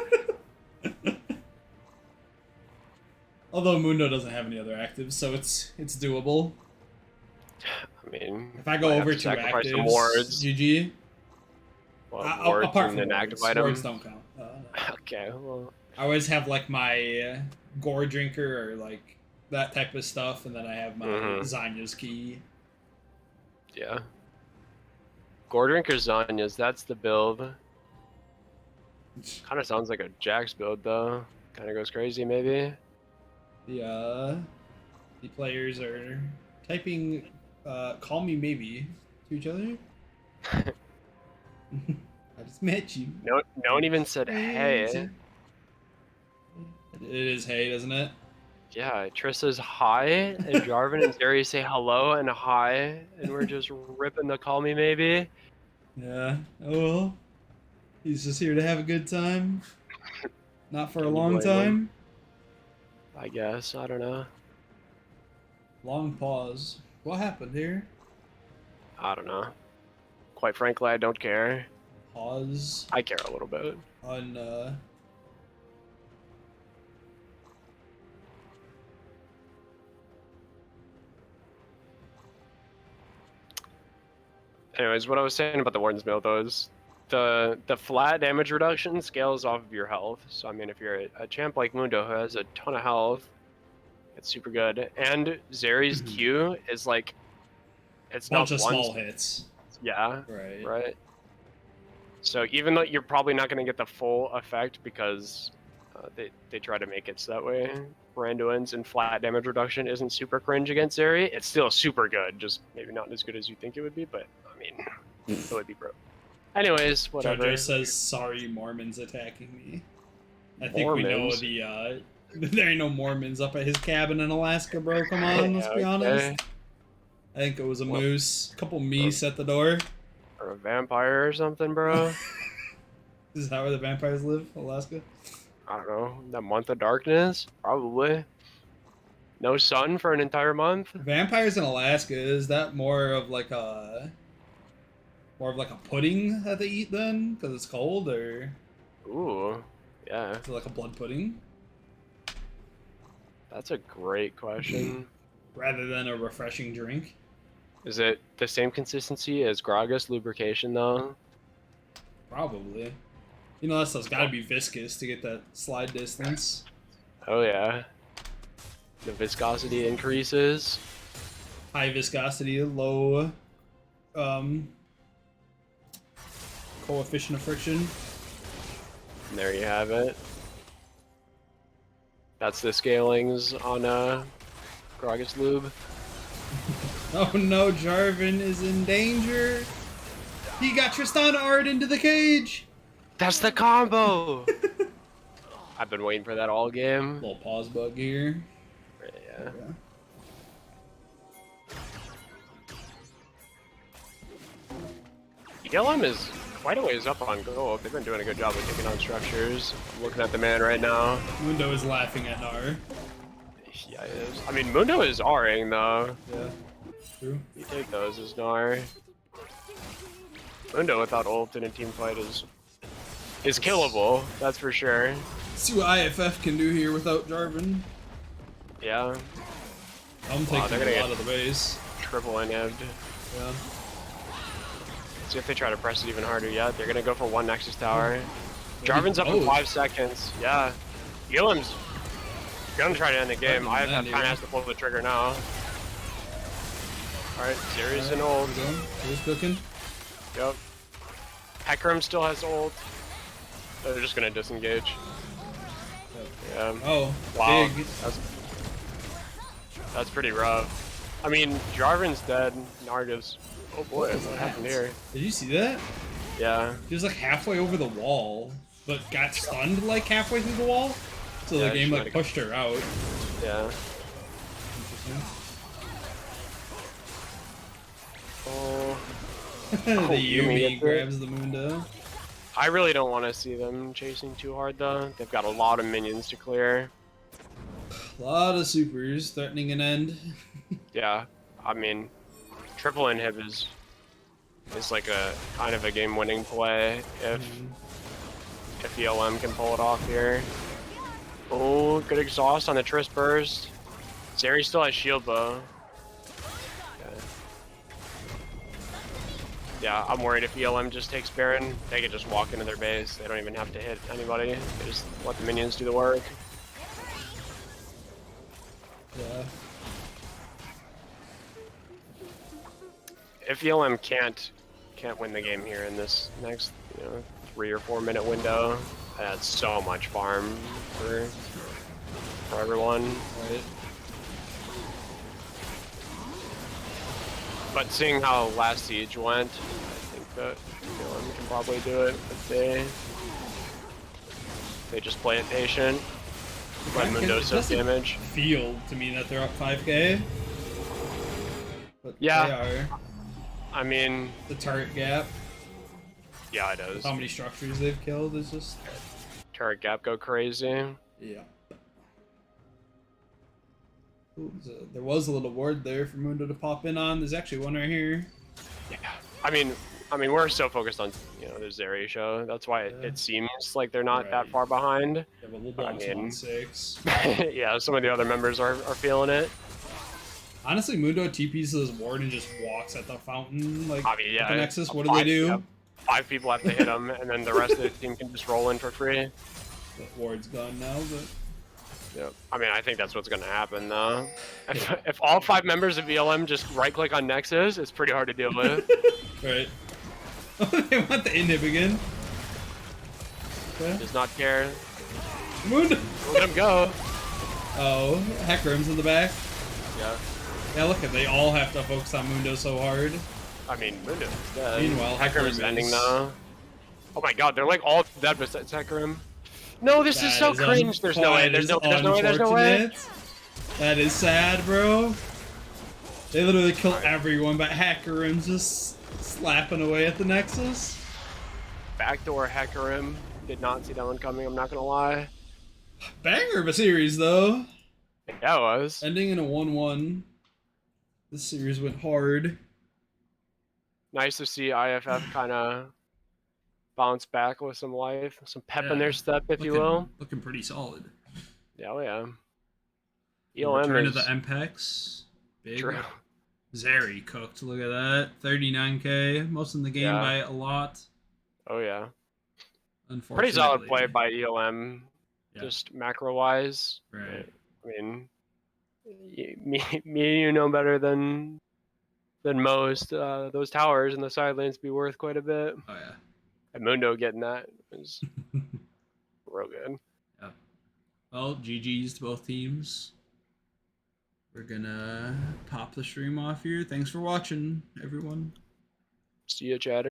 Although Mundo doesn't have any other actives, so it's doable. I mean, If I go over to sacrifice actives, some wards. GG. Well, wards Apart and from an wards. active item. Wards don't count. Okay, well, I always have like my gore drinker or like that type of stuff, and then I have my Zanya's key. yeah. Gore Drinker Zanya's, that's the build. Kind of sounds like a Jax build though. Kind of goes crazy maybe. The players are typing "call me maybe" to each other. I just met you. No one even said hey. It is hey, doesn't it? Yeah, Trissa's hi, and Jarvan and Zeri say hello and hi, and we're just ripping the call me maybe. Yeah. Oh well. He's just here to have a good time. Not for a long time. I guess, I don't know. Long pause. What happened here? I don't know. Quite frankly, I don't care. Pause I care a little bit. on Anyways, what I was saying about the Warden's Mail though is the flat damage reduction scales off of your health. So I mean, if you're a champ like Mundo who has a ton of health, it's super good. And Zeri's Q is like, it's Bunch not of one. small hits. Yeah. Right. Right. So even though you're probably not going to get the full effect because they try to make it so that way, Randuin's and flat damage reduction isn't super cringe against Zeri. It's still super good, just maybe not as good as you think it would be. But I mean, it would be broke. Anyways, whatever. Jojo says, "Sorry, Mormons attacking me." I think we know the. There ain't no Mormons up at his cabin in Alaska, bro. Come on, let's be honest. I think it was a moose. A couple meese at the door. Or a vampire or something, bro. Is that where the vampires live, Alaska? I don't know. That month of darkness? Probably. No sun for an entire month? Vampires in Alaska, is that more of like a pudding that they eat then? Because it's cold, or? Ooh, yeah. Is it like a blood pudding? That's a great question. Rather than a refreshing drink? Is it the same consistency as Gragas lubrication, though? Probably. You know, that stuff's gotta be viscous to get that slide distance. Oh, yeah. The viscosity increases. High viscosity, low coefficient of friction. And there you have it. That's the scalings on Gragas lube. Oh no, Jarvan is in danger. He got Tristana Art into the cage. That's the combo! I've been waiting for that all game. Little pause bug here. Yeah. ELM is quite a ways up on gold. They've been doing a good job of taking on structures. I'm looking at the man right now. Mundo is laughing at Nar. Yeah, he is. I mean, Mundo is Ring though. Yeah, true. You take those as Nar. Mundo without ult in a team fight is killable, that's for sure. See what IFF can do here without Jarvan. Yeah. I'm taking a lot of the base. Triple inhibbed. Yeah. See if they try to press it even harder yet. They're gonna go for one Nexus Tower. Jarvan's up in 5 seconds. Yeah. ELM's gonna try to end the game. IFF kind of has to pull the trigger now. Alright, Zeri's in ult. Here's cooking. Yep. Hecarim still has ult. They're just gonna disengage. Yeah. Oh, wow. big. That's pretty rough. I mean, Jarvan's dead. Nargis. Oh boy, what happened here? Did you see that? Yeah. He was like halfway over the wall, but got stunned like halfway through the wall. So Yeah, the game like pushed her out. Yeah. Oh. The Yumi grabs the Mundo. I really don't want to see them chasing too hard though. They've got a lot of minions to clear. A lot of supers threatening an end. Yeah, I mean, triple inhib is like a kind of a game-winning play if ELM can pull it off here. Oh, good exhaust on the Triss burst. Zeri still has shield bow. Yeah, I'm worried if ELM just takes Baron, they can just walk into their base. They don't even have to hit anybody. They just let the minions do the work. Yeah. If ELM can't win the game here in this next 3 or 4 minute window, that's so much farm for everyone. Right. But seeing how last siege went, I think that ELM can probably do it if they just play it patient. Let Mundo soak damage. Feel to me that they're up 5k. But yeah. They are. I mean, the turret gap. Yeah, it does. How many structures they've killed is just turret gap go crazy. Yeah. Ooh, there was a little ward there for Mundo to pop in on. There's actually one right here. Yeah. I mean, we're so focused on the Zeri show. That's why it seems like they're not that far behind. Yeah, but LeBlanc's on 6. Yeah, some of the other members are feeling it. Honestly, Mundo TPs his ward and just walks at the fountain like I mean, yeah, at the Nexus. What do they do? 5 people have to hit him, and then the rest of the team can just roll in for free. That ward's gone now, but Yep. I mean, I think that's what's gonna happen though. If all 5 members of ELM just right-click on Nexus, it's pretty hard to deal with. right. Oh, they want the inhib again. Okay. Does not care. Moon. Let him go. Oh, Hecarim's in the back. Yeah. Yeah, look at they all have to focus on Mundo so hard. I mean, Mundo's dead. Meanwhile, Hecarim's Hecarim ending is- now. Oh my god, they're like all dead besides Hecarim. No, this is so cringe. There's no way. There's no way. There's no way. unfortunate. That is sad, bro. They literally kill everyone, but Hecarim's just slapping away at the Nexus. Backdoor Hecarim. Did not see that one coming, I'm not gonna lie. Banger of a series, though. Yeah, it was. Ending in a 1-1. This series went hard. Nice to see IFF kind of bounce back with some life, some pep in their step, if you will. Looking pretty solid. Yeah, oh yeah. Return ELM to is the MPEX. Big. true. Zeri cooked. Look at that. 39k. Most in the game Yeah. by a lot. Oh yeah. Unfortunately. Pretty solid play by ELM, Yeah. just macro-wise. Right. I mean, me and you know better than most. Those towers in the side lanes be worth quite a bit. Oh yeah. And Mundo getting that is real good. Yeah. Well, GG's to both teams. We're gonna pop the stream off here. Thanks for watching, everyone. See you, chatter.